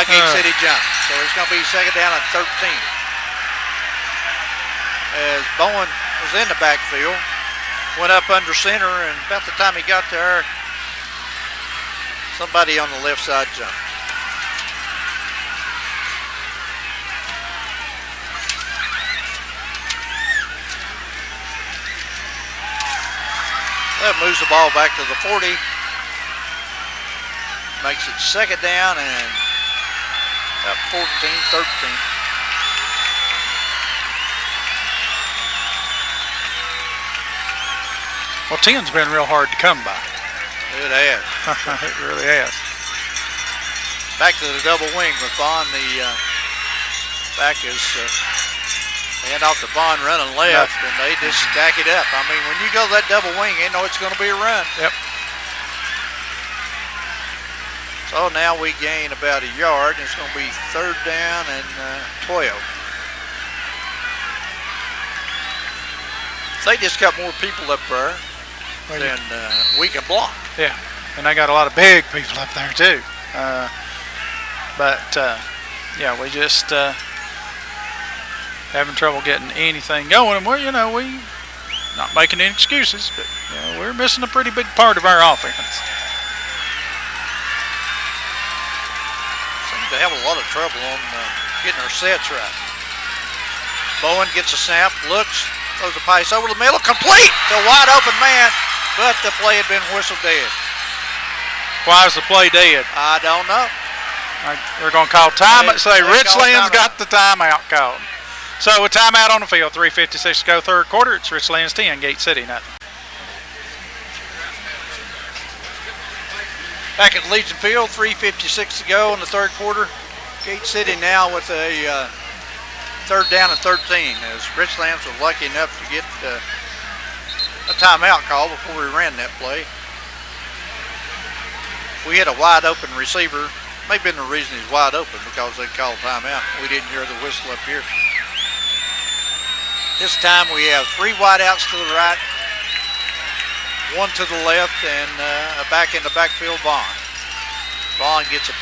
Gate City jump. So it's going to be 2nd down and 13. As Bowen was in the backfield, went up under center, and about the time he got there, somebody on the left side jumped. That moves the ball back to the 40. Makes it 2nd down and about 14, 13. Well, 10's been real hard to come by. It has. It really has. Back to the double wing with Vaughn. The back is hand off to Vaughn running left, and they just stack it up. I mean, when you go that double wing, you know it's going to be a run. Yep. So now we gain about a yard, and it's going to be 3rd down and 12. They just got more people up there than we can block. Yeah, and they got a lot of big people up there too. Yeah, we just having trouble getting anything going. And we not making any excuses, but we're missing a pretty big part of our offense. They have a lot of trouble on getting our sets right. Bowen gets a snap, looks, throws a pass over the middle, complete to a wide open man, but the play had been whistled dead. Why is the play dead? I don't know. They're going to call timeout. Say Richlands got the timeout called. So with timeout on the field, 3:56 to go, 3rd quarter. It's Richlands 10, Gate City nothing. Back at Legion Field, 3:56 to go in the 3rd quarter. Gate City now with a 3rd down and 13, as Richlands was lucky enough to get a timeout call before we ran that play. We had a wide open receiver. May have been the reason he's wide open, because they called timeout. We didn't hear the whistle up here. This time we have 3 wideouts to the right, 1 to the left, and a back in the backfield, Vaughn. Vaughn gets a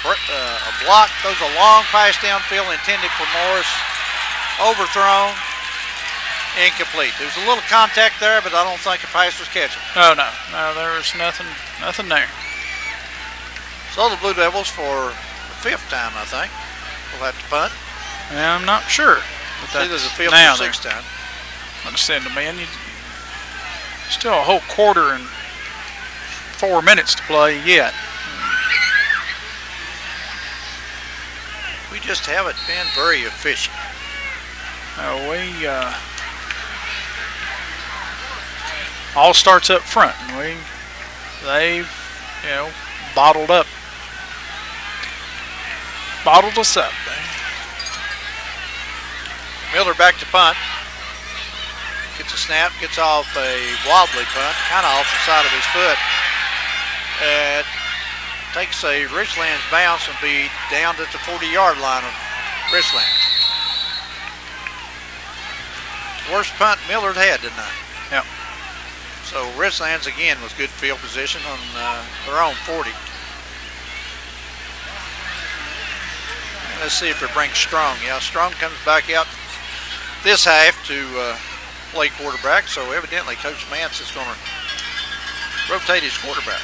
block, throws a long pass downfield intended for Morris. Overthrown, incomplete. There's a little contact there, but I don't think the pass was catchable. Oh, no, there was nothing there. So the Blue Devils, for the 5th time, I think, will have to punt. Yeah, I'm not sure. But either the 5th or 6th time. I'm going to send them in. Still a whole quarter and 4 minutes to play yet. We just haven't been very efficient. All starts up front, and they've bottled us up. Miller back to punt. Gets a snap, gets off a wobbly punt, kind of off the side of his foot. Takes a Richlands bounce and be down at the 40-yard line of Richlands. Worst punt Millard had tonight. Yep. So Richlands again was good field position on their own 40. Let's see if it brings Strong. Yeah, Strong comes back out this half to play quarterback. So evidently Coach Mance is going to rotate his quarterback.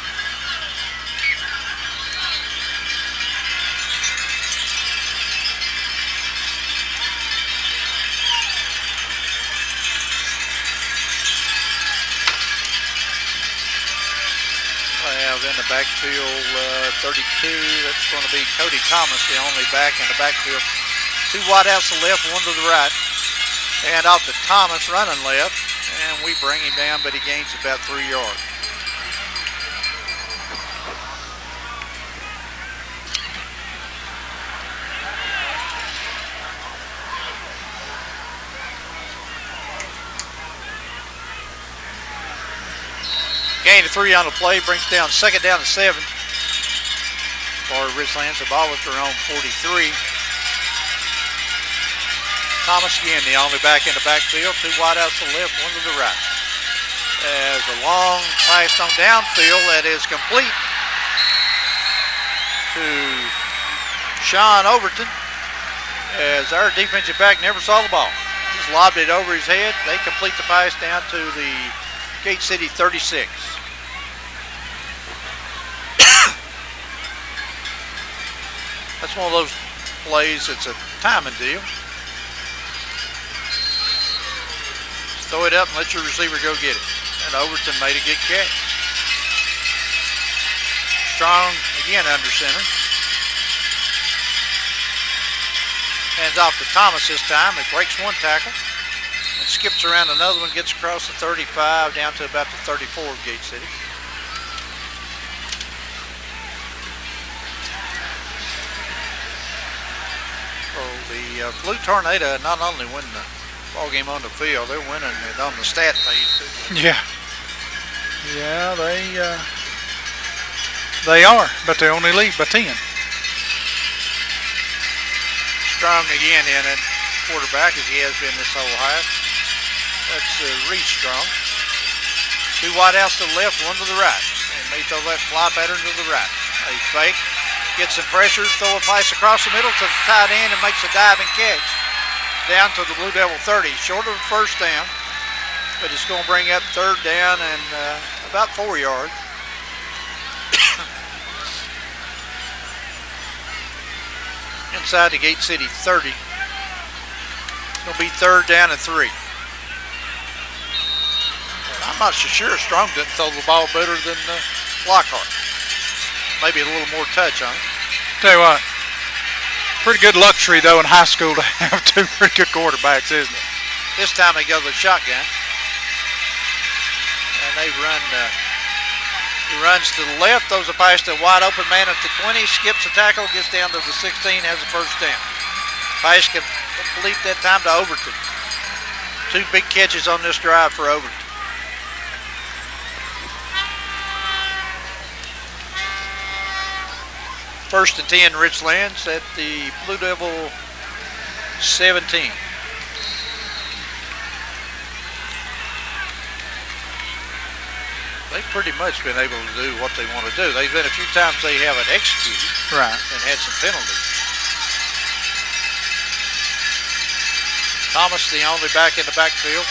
In the backfield, 32, that's going to be Cody Thomas, the only back in the backfield. 2 wideouts to the left, 1 to the right. And off to Thomas running left, and we bring him down, but he gains about 3 yards. Gain of 3 on the play, brings down 2nd down and 7 for Richlands. The ball at their own 43. Thomas again, the only back in the backfield. 2 wideouts to the left, 1 to the right. As a long pass on downfield that is complete to Sean Overton, as our defensive back never saw the ball. Just lobbed it over his head. They complete the pass down to the Gate City 36. That's one of those plays, it's a timing deal. Just throw it up and let your receiver go get it. And Overton made a good catch. Strong again under center. Hands off to Thomas this time. It breaks 1 tackle. And skips around another one, gets across the 35 down to about the 34 of Gate City. Well, the Blue Tornado not only win the ball game on the field, they're winning it on the stat page too. Yeah. Yeah, they are, but they only lead by 10. Strong again in it, quarterback, as he has been this whole half. That's Reese Strong. 2 wideouts to the left, 1 to the right. And they throw that fly pattern to the right. A fake, gets some pressure, throw a pass across the middle to the tight end and makes a diving catch. Down to the Blue Devil 30, short of the 1st down. But it's going to bring up 3rd down and about 4 yards. Inside the Gate City 30. It's going to be 3rd down and 3. I'm not so sure Strong didn't throw the ball better than Lockhart. Maybe a little more touch on it. Tell you what, pretty good luxury though in high school to have 2 pretty good quarterbacks, isn't it? This time they go to the shotgun. And they run He runs to the left, throws a pass to a wide open man at the 20, skips a tackle, gets down to the 16, has a first down. Pass complete that time to Overton. 2 big catches on this drive for Overton. First and 10, Richlands at the Blue Devil 17. They've pretty much been able to do what they want to do. There's been a few times they haven't executed, right, and had some penalties. Thomas, the only back in the backfield,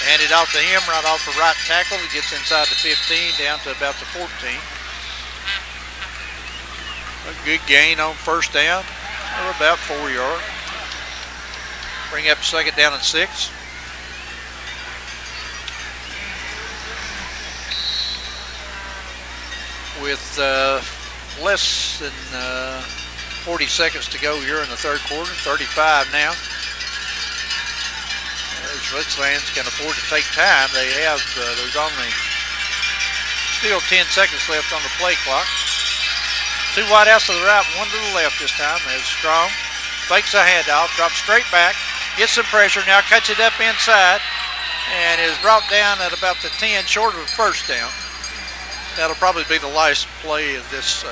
hand it off to him right off the right tackle. He gets inside the 15 down to about the 14. A good gain on first down of about 4 yards. Bring up second down and 6. With less than 40 seconds to go here in the third quarter, 35 now. Richlands can afford to take time. They have, there's only still 10 seconds left on the play clock. 2 wide outs to the right, 1 to the left this time as Strong fakes a handoff, drops straight back, gets some pressure, now cuts it up inside, and is brought down at about the 10, short of the first down. That'll probably be the last play of this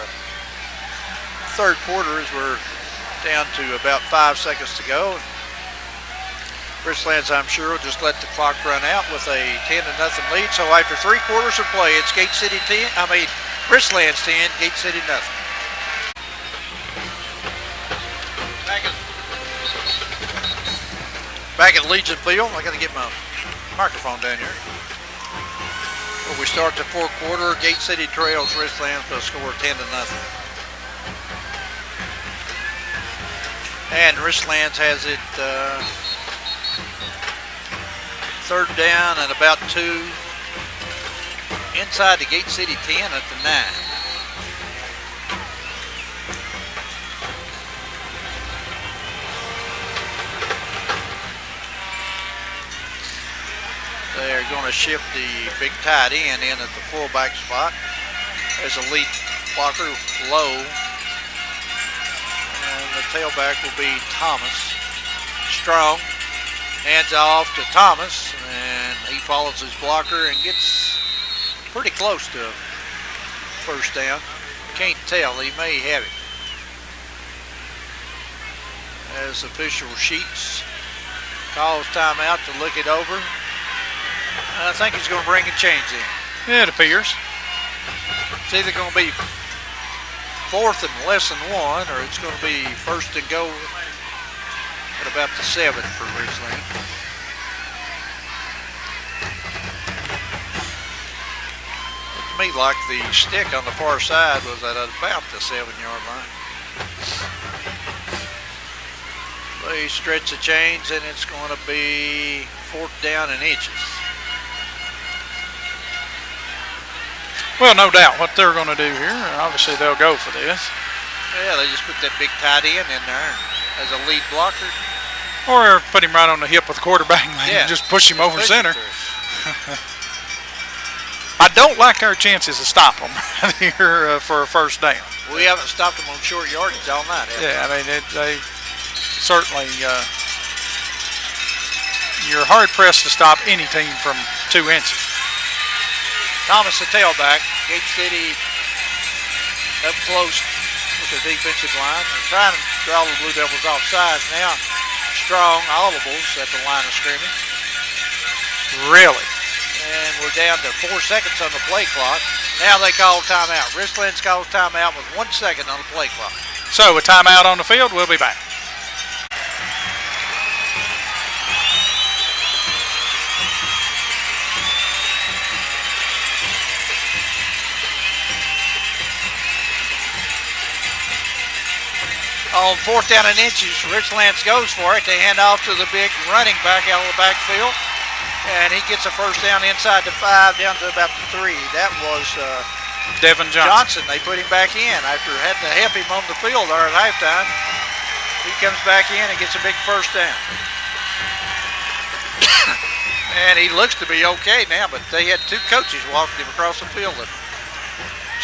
third quarter as we're down to about 5 seconds to go. Richlands, I'm sure, will just let the clock run out with a 10-0 lead. So after 3 quarters of play, it's Richlands 10, Gate City nothing. Back at Legion Field, I got to get my microphone down here. Well, we start the fourth quarter. Gate City trails Richlands by a score 10-0. And Richlands has it third down and about 2 inside the Gate City 10 at the 9. They're going to shift the big tight end in at the fullback spot as a lead blocker low. And the tailback will be Thomas. Strong hands off to Thomas, and he follows his blocker and gets pretty close to first down. Can't tell, he may have it. As official Sheets calls timeout to look it over. I think he's going to bring a change in. Yeah, it appears. It's either going to be 4th and less than 1, or it's going to be first and goal at about the 7 for Richlands. Looked to me like the stick on the far side was at about the 7-yard line. They stretch the chains, and it's going to be 4th down and inches. Well, no doubt what they're going to do here. Obviously, they'll go for this. Yeah, they just put that big tight end in there as a lead blocker. Or put him right on the hip with the quarterback and just push him over center. I don't like our chances to stop them right here for a first down. We haven't stopped them on short yardage all night, have we? Yeah, I mean, they certainly, you're hard-pressed to stop any team from 2 inches. Thomas, the tailback. Gate City up close with their defensive line. They're trying to draw the Blue Devils off sides now. Strong audibles at the line of scrimmage. Really? And we're down to 4 seconds on the play clock. Now they call timeout. Richlands calls timeout with 1 second on the play clock. So a timeout on the field, we'll be back. On 4th down and inches, Richlands goes for it. They hand off to the big running back out of the backfield. And he gets a first down inside the 5, down to about the 3. That was Devin Johnson. They put him back in after having to help him on the field there at halftime. He comes back in and gets a big first down. And he looks to be okay now, but they had 2 coaches walking him across the field.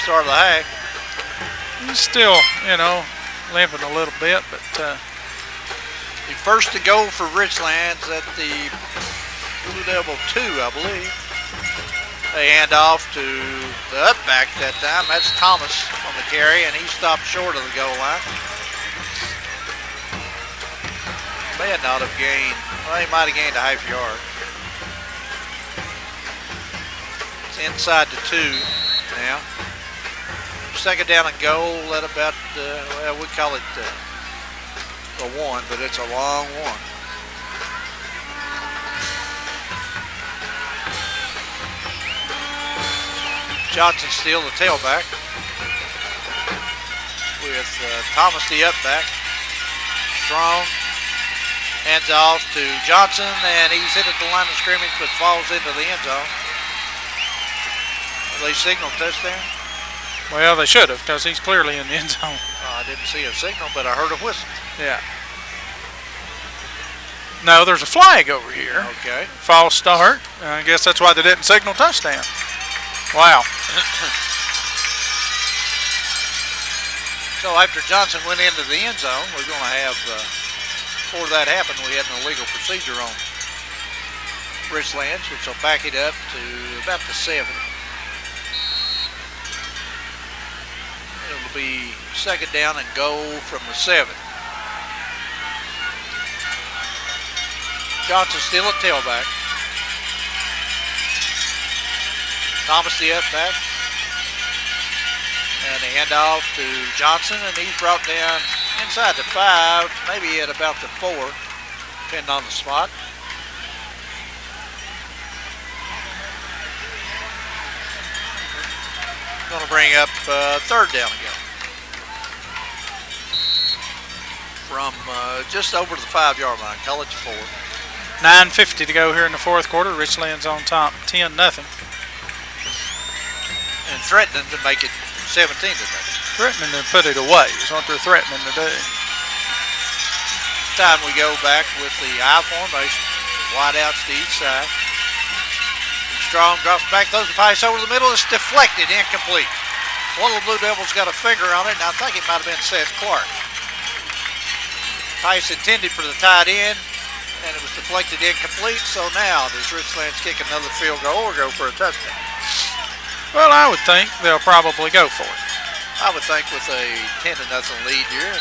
start of the half. He's still, limping a little bit, but the first to go for Richlands at the Blue Devil 2, I believe. They hand off to the up back that time. That's Thomas on the carry, and he stopped short of the goal line. May not have gained, well, he might have gained a half yard. It's inside the 2 now. Second down and goal at about, well, we call it the 1, but it's a long one. Johnson still the tailback with Thomas the up back. Strong hands off to Johnson, and he's hit at the line of scrimmage but falls into the end zone. They signal touchdown. Well, they should have, because he's clearly in the end zone. I didn't see a signal, but I heard a whistle. Yeah. No, there's a flag over here. Okay. False start. I guess that's why they didn't signal touchdown. Wow. So after Johnson went into the end zone, we're going to have, before that happened, we had an illegal procedure on Richlands, which will back it up to about the 7. It'll be second down and goal from the 7. Johnson still at tailback. Thomas the up back. And they hand off to Johnson, and he's brought down inside the 5, maybe at about the 4, depending on the spot. Going to bring up third down again. From just over the 5-yard line, call it 4. 9:50 to go here in the fourth quarter. Richlands on top, 10-0. And threatening to make it 17 to nothing. Threatening to put it away is what they're threatening to do. Time we go back with the I formation. Wide outs to each side. Strong drops back, throws the pass over the middle. It's deflected, incomplete. One of the Blue Devils got a finger on it, and I think it might have been Seth Clark. Pass intended for the tight end, and it was deflected, incomplete. So now does Richlands kick another field goal or go for a touchdown? Well, I would think they'll probably go for it. I would think with a 10-0 lead here,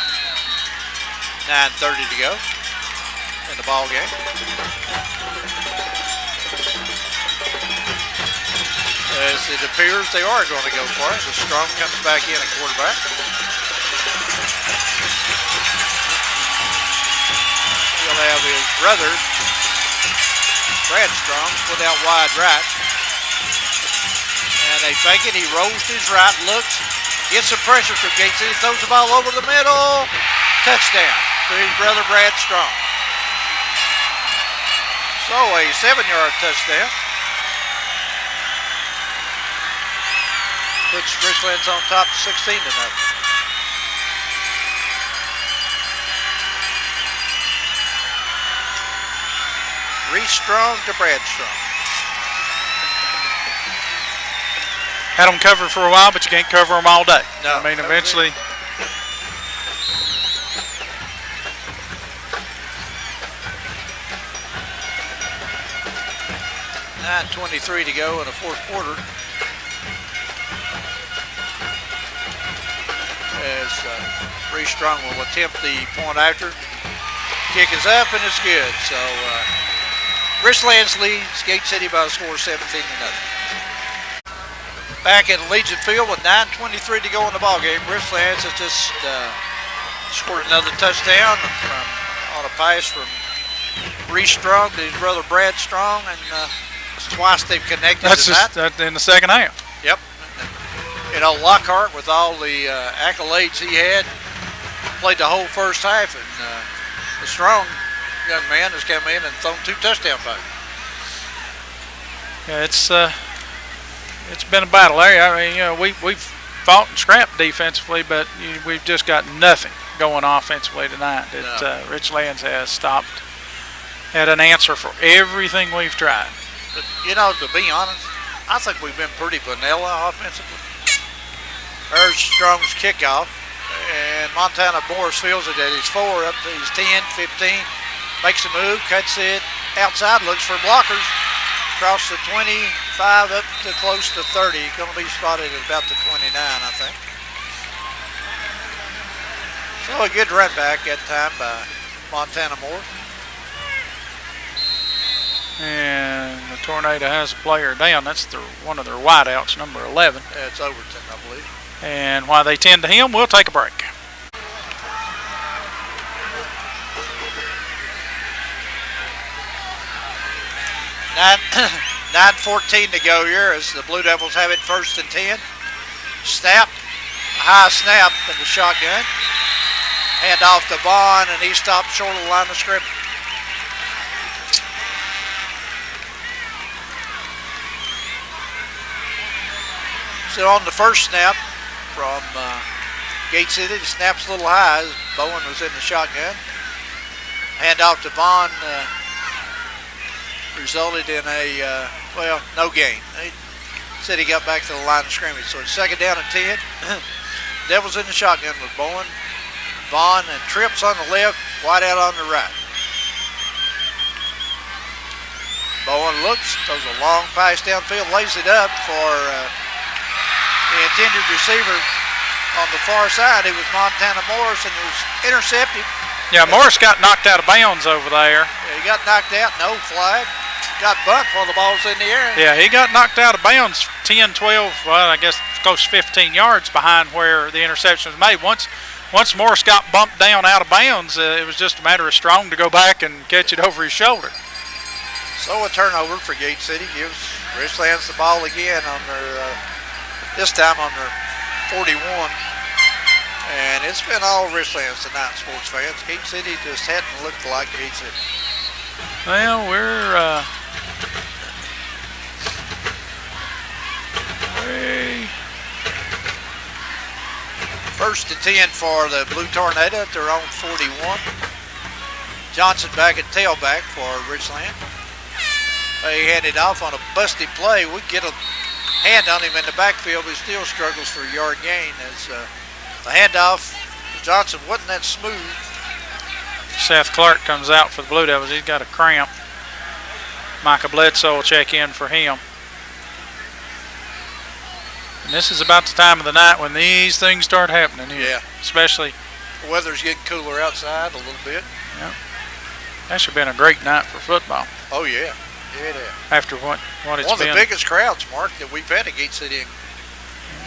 9:30 to go in the ball game. As it appears they are going to go for it. The Strong comes back in at quarterback. He'll have his brother, Brad Strong, split out wide right. And they fake it. He rolls to his right, looks, gets some pressure from Gates. He throws the ball over the middle. Touchdown to his brother, Brad Strong. So a 7-yard touchdown. Puts Richlands on top 16-0. Reese Strong to Brad Strong. Had them covered for a while, but you can't cover them all day. No, I mean, eventually. 9:23 to go in the fourth quarter. As Reese Strong will attempt the point after. Kick is up and it's good. So Richlands leads Gate City by a score of 17-0. Back at Legion Field with 9:23 to go in the ball game. Richlands has just scored another touchdown on a pass from Reese Strong to his brother Brad Strong, and it's twice they've connected tonight. That's in the second half. Yep. You know, Lockhart, with all the accolades he had, played the whole first half, and the Strong young man has come in and thrown 2 touchdown passes. Yeah, it's been a battle there. I mean, you know, we've fought and scrapped defensively, but we've just got nothing going offensively tonight. Richlands has stopped, had an answer for everything we've tried. But, you know, to be honest, I think we've been pretty vanilla offensively. There's Strong's kickoff. And Montana Morris fields it at his 4, up to his 10, 15. Makes a move, cuts it outside, looks for blockers. Across the 25 up to close to 30. Going to be spotted at about the 29, I think. So a good run back that time by Montana Moore. And the Tornado has a player down. That's one of their wideouts, number 11. Yeah, it's Overton, I believe. And while they tend to him, we'll take a break. Nine, 9:14 to go here as the Blue Devils have it 1st and 10. Snap, high snap in the shotgun. Hand off to Vaughn, and he stopped short of the line of scrimmage. So on the first snap from Gate City, the snap's a little high. Bowen was in the shotgun. Hand off to Vaughn resulted in a, no gain. He said he got back to the line of scrimmage. So it's 2nd down and 10. Devils in the shotgun with Bowen, Vaughn, and Trips on the left, White out on the right. Bowen looks, throws a long pass downfield, lays it up for the intended receiver on the far side. It was Montana Morris, and it was intercepted. Yeah, Morris got knocked out of bounds over there. Yeah, he got knocked out, no flag. Got bumped while the ball's in the air. Yeah, he got knocked out of bounds 10, 12, well, I guess close to 15 yards behind where the interception was made. Once Morris got bumped down out of bounds, it was just a matter of Strong to go back and catch it over his shoulder. So a turnover for Gate City gives Richlands the ball again on their, this time on their 41. And it's been all Richlands tonight, sports fans. Gate City just hadn't looked like Gate City. Well, we're First and 10 for the Blue Tornado at their own 41. Johnson back at tailback for Richland. He handed off on a busted play. We get a hand on him in the backfield, but he still struggles for a yard gain as the handoff to Johnson wasn't that smooth. Seth Clark comes out for the Blue Devils. He's got a cramp. Micah Bledsoe will check in for him. And this is about the time of the night when these things start happening here. Yeah. Especially. The weather's getting cooler outside a little bit. Yeah. That should have been a great night for football. Oh, yeah. Yeah, it is. After what it's been. One of the biggest crowds, Mark, that we've had at Gate City in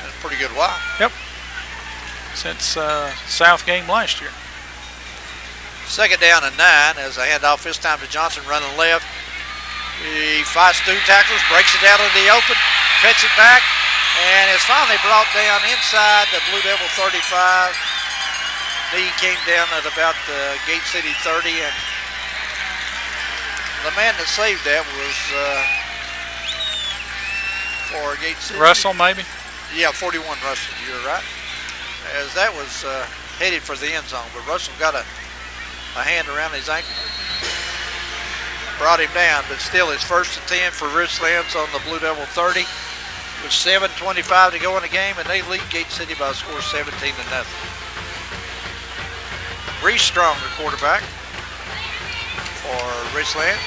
a pretty good while. Yep. Since South game last year. 2nd down and 9 as a handoff this time to Johnson running left. He fights 2 tackles, breaks it out into the open, cuts it back, and is finally brought down inside the Blue Devil 35. Knee came down at about the Gate City 30, and the man that saved that was for Gate City. Russell, maybe? Yeah, 41 Russell, you're right. As that was headed for the end zone, but Russell got a hand around his ankle. Brought him down, but still it's 1st and 10 for Richlands on the Blue Devil 30. With 7:25 to go in the game, and they lead Gate City by a score of 17-0. Reese Strong, the quarterback for Richlands.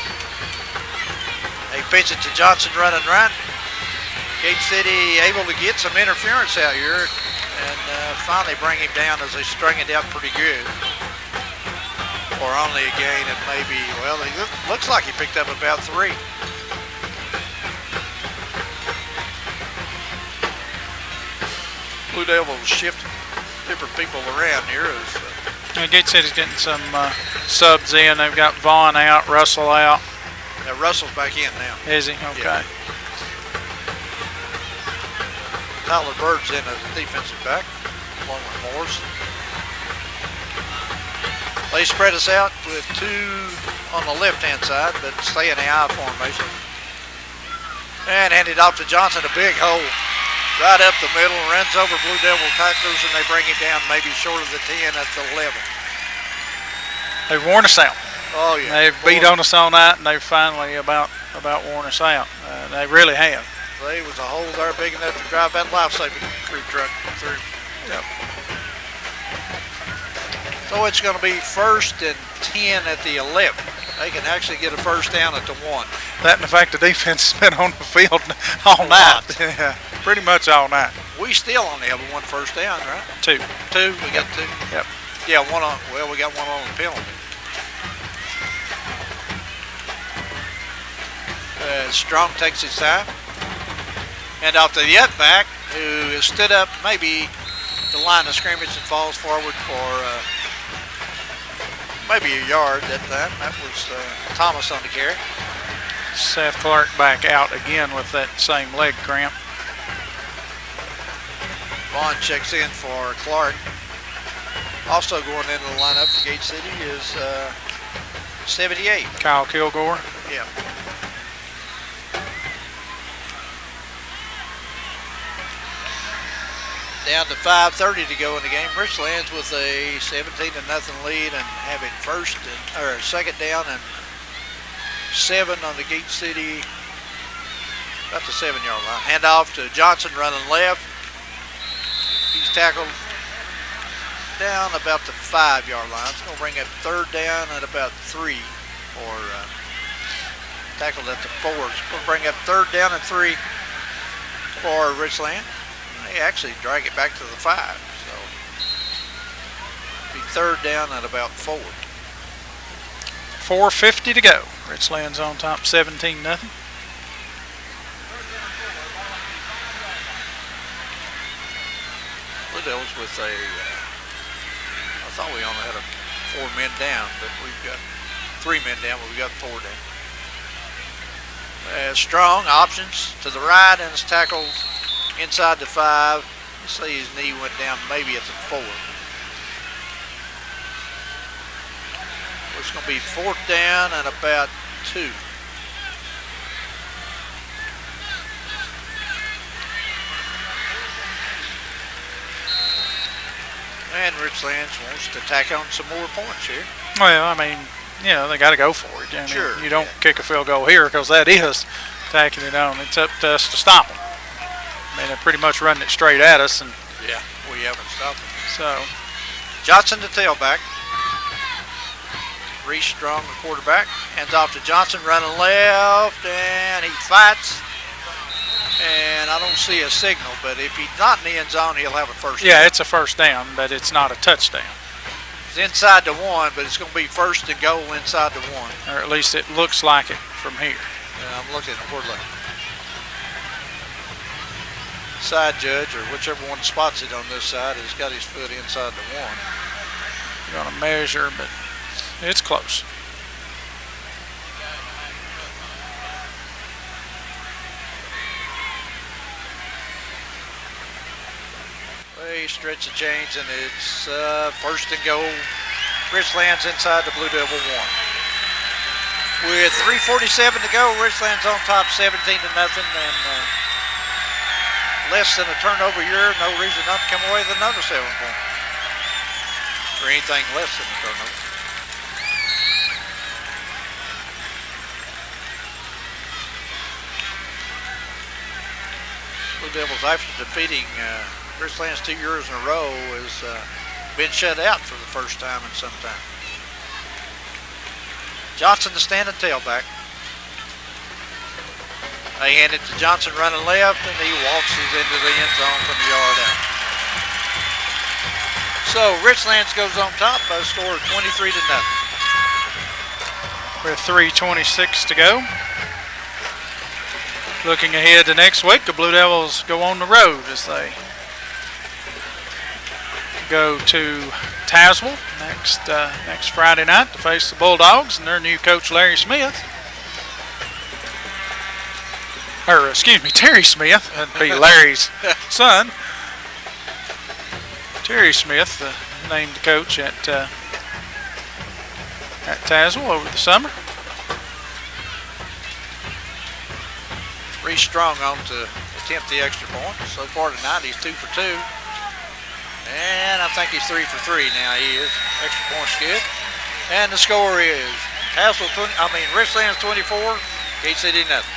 They pitch it to Johnson running right. Gate City able to get some interference out here and finally bring him down as they string it out pretty good. For only a gain of maybe, well, it looks like he picked up about 3. Blue Devils shifting different people around here. Gate City's getting some subs in. They've got Vaughn out, Russell out. Yeah, Russell's back in now. Is he? Okay. Yeah. Tyler Bird's in as a defensive back, along with Morris. They spread us out with 2 on the left-hand side, but stay in the I formation. And handed off to Johnson, a big hole. Right up the middle, runs over Blue Devil tacklers, and they bring him down maybe short of the 10 at the 11. They've worn us out. Oh, yeah. They've beat on us all night, and they've finally about worn us out. They really have. There was a hole there big enough to drive that life-saving food truck through. Yep. So it's going to be 1st and 10 at the 11. They can actually get a first down at the 1. That and the fact the defense has been on the field all night. Yeah, pretty much all night. We still only have one first down, right? Two. We got two? Yep. Yeah, one on, well, we got one on the penalty. Strong takes his time. And off to the up back, who has stood up maybe the line of scrimmage and falls forward for maybe a yard that time. That was Thomas on the carry. Seth Clark back out again with that same leg cramp. Vaughn checks in for Clark. Also going into the lineup for Gate City is 78. Kyle Kilgore. Yeah. Down to 5:30 to go in the game. Richlands with a 17-0 lead and having second down and 7 on the Gate City, about the 7-yard line. Handoff to Johnson running left. He's tackled down about the 5-yard line. It's going to bring up 3rd down at about 3, or tackled at the 4. It's going to bring up 3rd down and 3 for Richland. They actually drag it back to the 5, so be 3rd down at about 4. 4:50 to go. Richlands on top, 17-0. Blue Devils with a, I thought we only had 4 men down, but we've got 3 men down, but we got 4 down. Strong options to the right and is tackled inside the 5. You see his knee went down maybe at the 4. It's going to be 4th down and about 2. And Richlands wants to tack on some more points here. Well, I mean, you know, they got to go for it. I mean, sure. You don't kick a field goal here because that is tacking it on. It's up to us to stop them. I mean, they're pretty much running it straight at us, and yeah, we haven't stopped them. So Johnson, the tailback. Reese Strong, the quarterback. Hands off to Johnson, running left, and he fights. And I don't see a signal, but if he's not in the end zone, he'll have a first down. Yeah, it's a first down, but it's not a touchdown. It's inside the 1, but it's going to be 1st and goal inside the 1. Or at least it looks like it from here. Yeah, I'm looking. We're looking. Side judge, or whichever one spots it on this side, has got his foot inside the 1. You're going to measure, but it's close. They stretch the chains, and it's 1st and goal. Richlands inside the Blue Devil 1. With 3:47 to go, Richlands on top, 17-0, and less than a turnover here. No reason not to come away with another 7 point, or anything less than a turnover. Blue Devils, after defeating Richlands 2 years in a row, has been shut out for the first time in some time. Johnson, the standing tailback. They hand it to Johnson running left, and he waltzes into the end zone from the yard out. So Richlands goes on top by a score of 23-0. With 3:26 to go. Looking ahead to next week, the Blue Devils go on the road as they go to Tazewell next Friday night to face the Bulldogs and their new coach Larry Smith. Or excuse me, Terry Smith. That'd be Larry's son. Terry Smith named the coach at Tazewell over the summer. Reese Strong on to attempt the extra point. So far tonight, he's 2 for 2. And I think he's 3 for 3 now. He is. Extra point's good. And the score is Richlands 24, Gate City nothing.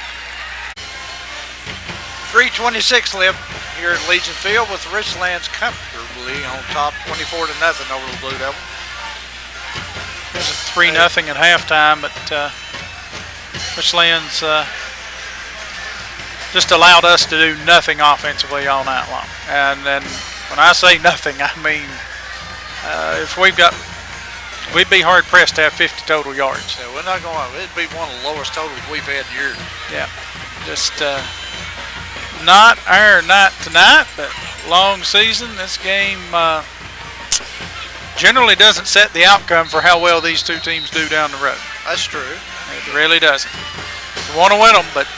3:26 left here at Legion Field with Richlands comfortably on top 24-0 over the Blue Devil. It was a 3-0 at halftime, but Richlands just allowed us to do nothing offensively all night long. And then when I say nothing, I mean if we'd be hard pressed to have 50 total yards. Yeah, we're not going to. It'd be one of the lowest totals we've had in years. Yeah, just not our night tonight, but long season. This game generally doesn't set the outcome for how well these two teams do down the road. That's true. It really doesn't. We want to win them, but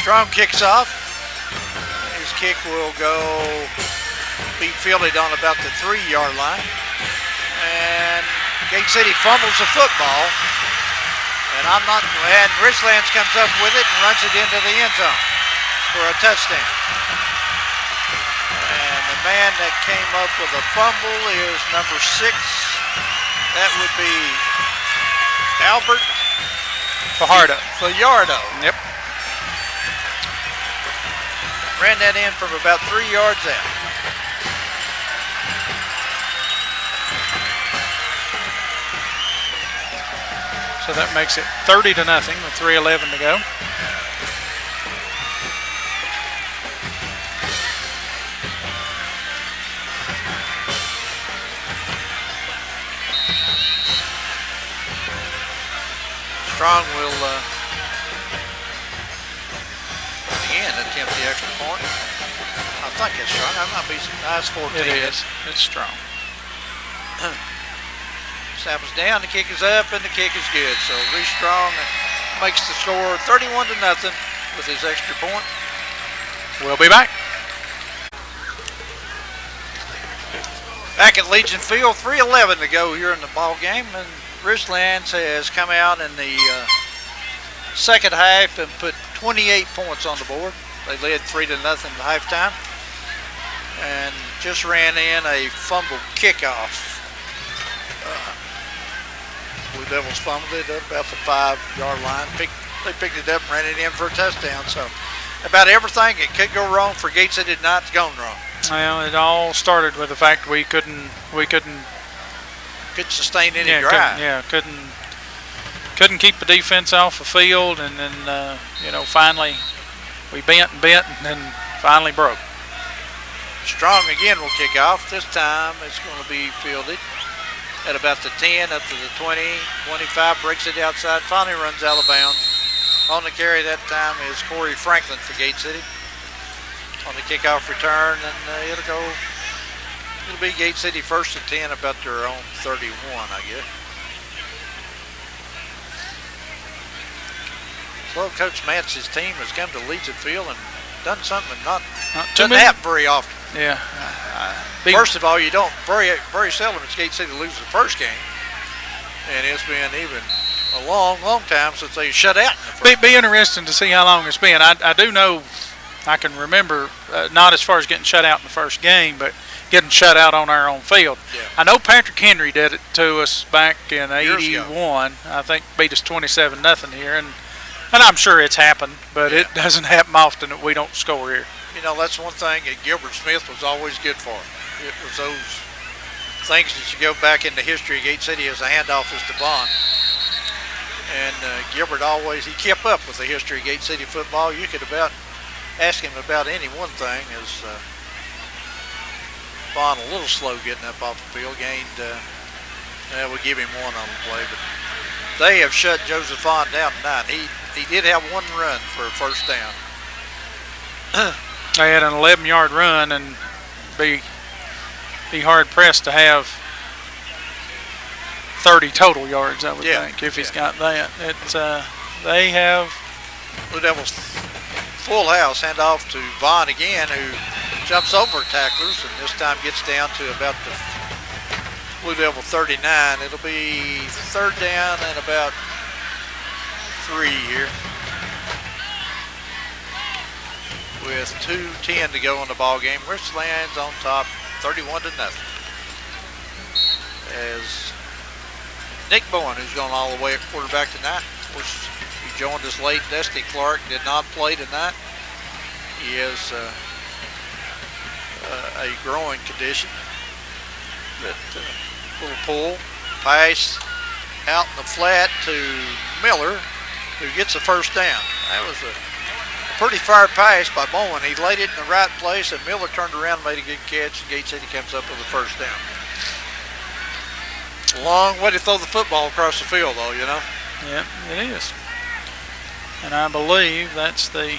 Strong kicks off. His kick will be fielded on about the 3-yard line. And Gate City fumbles the football. And Richlands comes up with it and runs it into the end zone for a touchdown. And the man that came up with a fumble is number 6. That would be Albert Fajardo. Yep. Ran that in from about 3 yards out. So that makes it 30-0 with 3:11 to go. Strong will again attempt the extra point. I think it's Strong. I might be nice 14. It is. It's Strong. Snap is down, the kick is up, and the kick is good. So Reese Strong makes the score 31-0 with his extra point. We'll be back. Back at Legion Field, 3:11 to go here in the ball game, and Richlands has come out in the second half and put 28 points on the board. They led 3-0 at halftime, and just ran in a fumbled kickoff. Blue Devils fumbled it up about the 5-yard line. They picked it up and ran it in for a touchdown. So about everything that could go wrong for Gate City tonight's gone wrong. Well, it all started with the fact we couldn't sustain any drive. Couldn't keep the defense off the field, and then finally we bent and then finally broke. Strong again will kick off. This time it's going to be fielded at about the 10, up to the 20, 25, breaks it outside, finally runs out of bounds. On the carry that time is Corey Franklin for Gate City. On the kickoff return, and it'll be Gate City first and 10, about their own 31, I guess. So Coach Mantz's team has come to Legion Field and done something doesn't happen very often. Yeah. First of all, you don't very seldom it's Gate City loses the first game, and it's been even a long time since they shut out. Be interesting to see how long it's been. I do know, I can remember not as far as getting shut out in the first game, but getting shut out on our own field. Yeah. I know Patrick Henry did it to us back in '81. I think beat us 27-0 here, and I'm sure it's happened, but it doesn't happen often that we don't score here. That's one thing that Gilbert Smith was always good for. It was those things that you go back into history. Gate City as a handoff is to Bond. And Gilbert he kept up with the history of Gate City football. You could ask him about any one thing. As Bond a little slow getting up off the field, we'll give him one on the play, but they have shut Joseph Bond down tonight. He did have one run for a first down. They had an 11-yard run, and be hard pressed to have 30 total yards, I would think, if he's got that. They have Blue Devils full house, hand off to Vaughn again, who jumps over tacklers and this time gets down to about the Blue Devil 39. It'll be third down and about 3 here, with 2:10 to go in the ball game. Richlands on top, 31-0. As Nick Bowen, who's gone all the way at quarterback tonight, of course, he joined us late. Dusty Clark did not play tonight. He has a growing condition. But little pull, pass out in the flat to Miller, who gets the first down. That was a pretty far pass by Bowen. He laid it in the right place, and Miller turned around and made a good catch. Gate City comes up with the first down. Long way to throw the football across the field, though, you know. Yeah, it is. And I believe that's the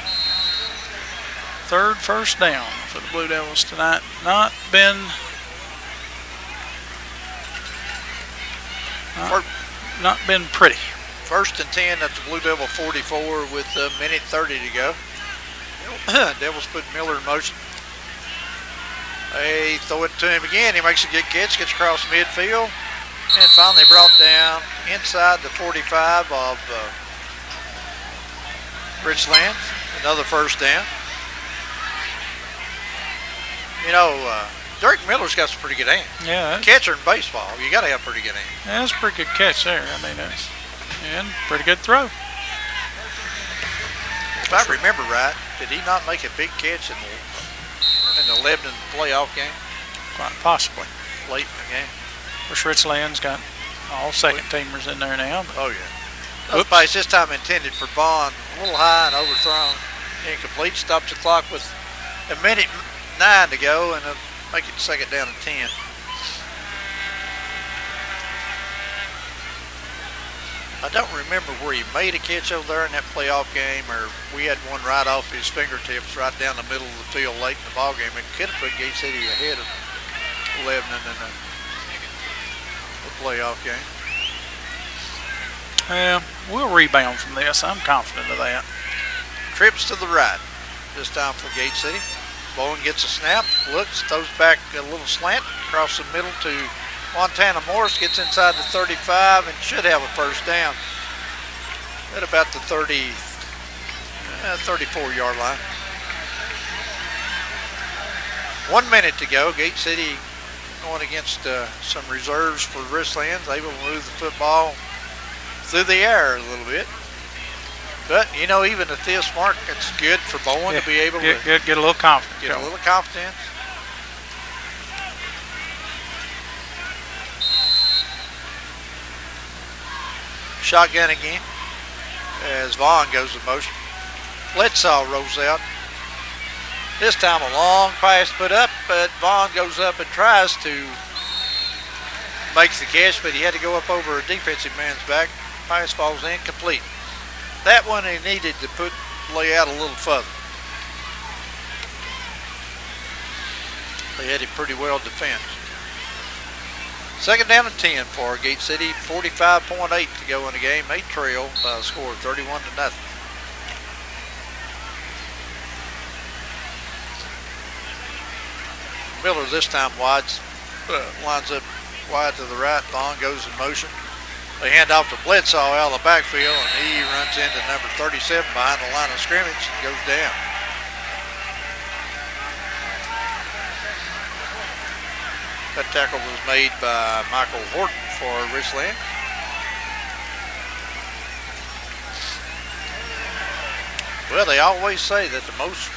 third first down for the Blue Devils tonight. Not been pretty. First and 10 at the Blue Devil 44 with a minute 30 to go. Devils put Miller in motion. They throw it to him again. He makes a good catch, gets across midfield, and finally brought down inside the 45 of Richlands. Another first down. You know, Derek Miller's got some pretty good aim. Yeah. Catcher in baseball, you got to have pretty good aim. Yeah, that's a pretty good catch there. I mean, and pretty good throw. If I remember right, did he not make a big catch in the Lebanon playoff game? Quite possibly. Late in the game. Of course, Richlands got all second teamers in there now. Oh, yeah. Those pass this time intended for Bond. A little high and overthrown. Incomplete. Stops the clock with a minute 9 to go, and make it second down and 10. I don't remember where he made a catch over there in that playoff game, or we had one right off his fingertips right down the middle of the field late in the ball game. It could have put Gate City ahead of Lebanon in the playoff game. Yeah, we'll rebound from this. I'm confident of that. Trips to the right, this time for Gate City. Bowen gets a snap, looks, throws back a little slant across the middle to Montana Morris, gets inside the 35 and should have a first down at about the 34-yard line. 1 minute to go. Gate City going against some reserves for Richlands, able to move the football through the air a little bit. But, you know, even at this mark, it's good for Bowen to be able to get a little confidence. Get a little confidence. Shotgun again as Vaughn goes in motion. Bledsoe rolls out. This time a long pass put up, but Vaughn goes up and tries to make the catch, but he had to go up over a defensive man's back. Pass falls incomplete. That one he needed to lay out a little further. They had it pretty well defended. Second down and 10 for Gate City. 45.8 to go in the game. They trail by a score of 31-0. Miller this time lines up wide to the right. Vaughn goes in motion. They hand off to Bledsoe out of the backfield, and he runs into number 37 behind the line of scrimmage and goes down. That tackle was made by Michael Horton for Richland. Well, they always say that the most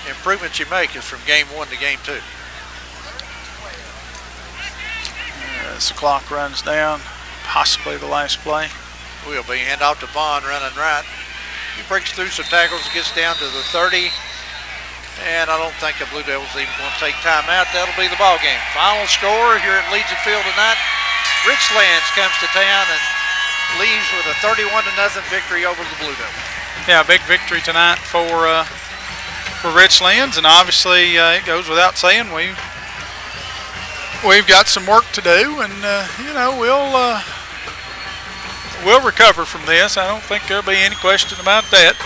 improvements you make is from game 1 to game 2. As the clock runs down, possibly the last play. Will be hand off to Vaughn running right. He breaks through some tackles, gets down to the 30. And I don't think the Blue Devils even going to take time out. That'll be the ball game. Final score here at Legion Field tonight. Richlands comes to town and leaves with a 31-0 victory over the Blue Devils. Yeah, big victory tonight for Richlands, and obviously it goes without saying we've got some work to do, and you know, we'll recover from this. I don't think there'll be any question about that.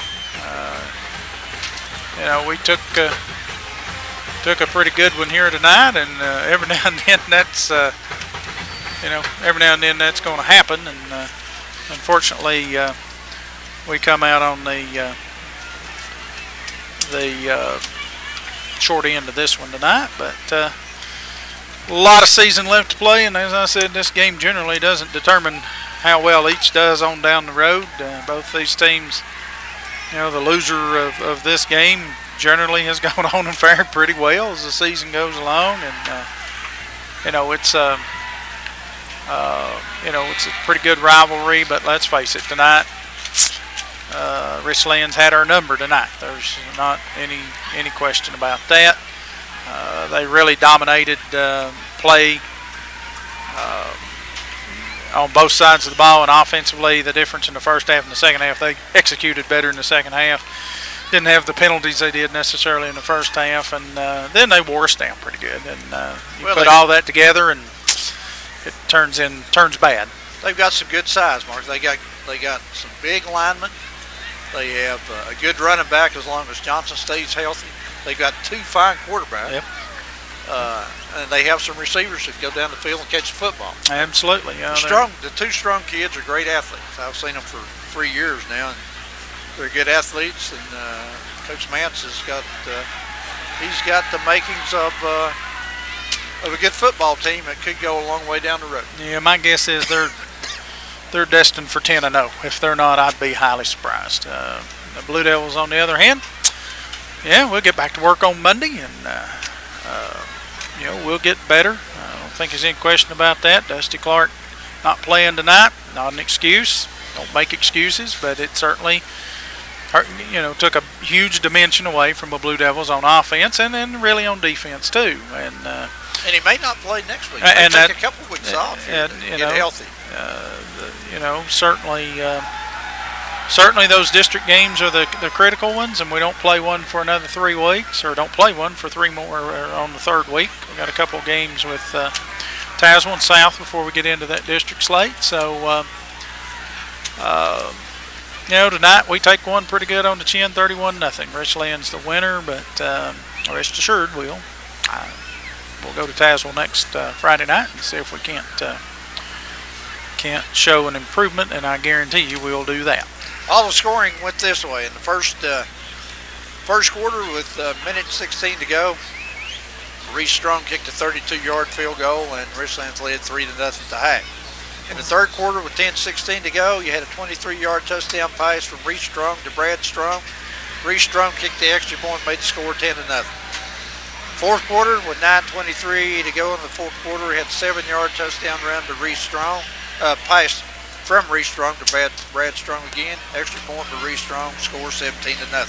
You know, we took a pretty good one here tonight, and every now and then that's going to happen, and unfortunately we come out on the short end of this one tonight. But a lot of season left to play, and as I said, this game generally doesn't determine how well each does on down the road. Both these teams the loser of this game generally has gone on and fared pretty well as the season goes along, and it's it's a pretty good rivalry. But let's face it, tonight, Richlands had our number tonight. There's not any question about that. They really dominated play on both sides of the ball, and offensively, the difference in the first half and the second half, they executed better in the second half. Didn't have the penalties they did necessarily in the first half, and then they wore us down pretty good. And you put all that together, and it turns bad. They've got some good size, Mark. They got some big linemen. They have a good running back as long as Johnson stays healthy. They've got two fine quarterbacks. Yep. And they have some receivers that go down the field and catch the football. Absolutely. The two strong kids are great athletes. I've seen them for 3 years now, and they're good athletes. And Coach Mance has got the makings of a good football team that could go a long way down the road. Yeah, my guess is they're destined for 10-0. If they're not, I'd be highly surprised. The Blue Devils, on the other hand, yeah, we'll get back to work on Monday, and we'll get better. I don't think there's any question about that. Dusty Clark not playing tonight, not an excuse. Don't make excuses, but it certainly took a huge dimension away from the Blue Devils on offense and then really on defense too. And he may not play next week. And take a couple weeks off to get healthy. Certainly those district games are the critical ones, and we don't play one for another 3 weeks, or don't play one for 3 more on the third week. We've got a couple of games with Tazewell and South before we get into that district slate. So, tonight we take one pretty good on the chin, 31-0. Richlands the winner, but rest assured we'll go to Tazewell next Friday night and see if we can't show an improvement, and I guarantee you we'll do that. All the scoring went this way. In the first quarter, with minute 16 to go, Reese Strong kicked a 32-yard field goal, and Richlands led 3-0 to half. In the third quarter, with 10:16 to go, you had a 23-yard touchdown pass from Reese Strong to Brad Strong. Reese Strong kicked the extra point, made the score 10-0. Fourth quarter, with 9:23 to go in the fourth quarter, we had a 7-yard touchdown run to Reese Strong. Pass from Reese Strong to Brad Strong again. Extra point to Reese Strong, score 17-0.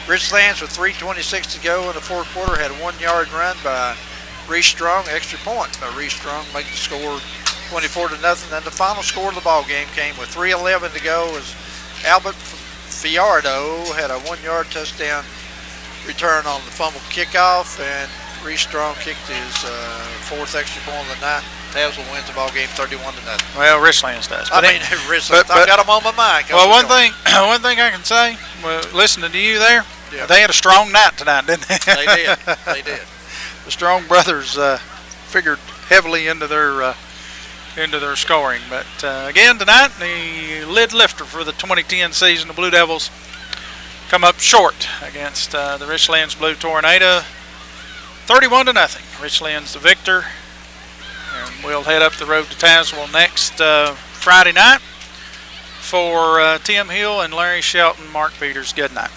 Richlands with 3:26 to go in the fourth quarter had a 1-yard run by Reese Strong. Extra point by Reese Strong, making the score 24-0. Then the final score of the ball game came with 3:11 to go as Albert Fiardo had a 1-yard touchdown return on the fumble kickoff, and Reese Strong kicked his fourth extra point of the night. Tazewell wins the ball game 31-0. Well, Richlands does. Richlands. I've got them on my mind. Well, one thing I can say, listening to you there, they had a strong night tonight, didn't they? They did. The Strong brothers figured heavily into their scoring. But again tonight, the lid lifter for the 2010 season, the Blue Devils come up short against the Richlands Blue Tornado, 31-0. Richlands the victor. And we'll head up the road to Tazewell next Friday night. For Tim Hill and Larry Shelton, Mark Peters, good night.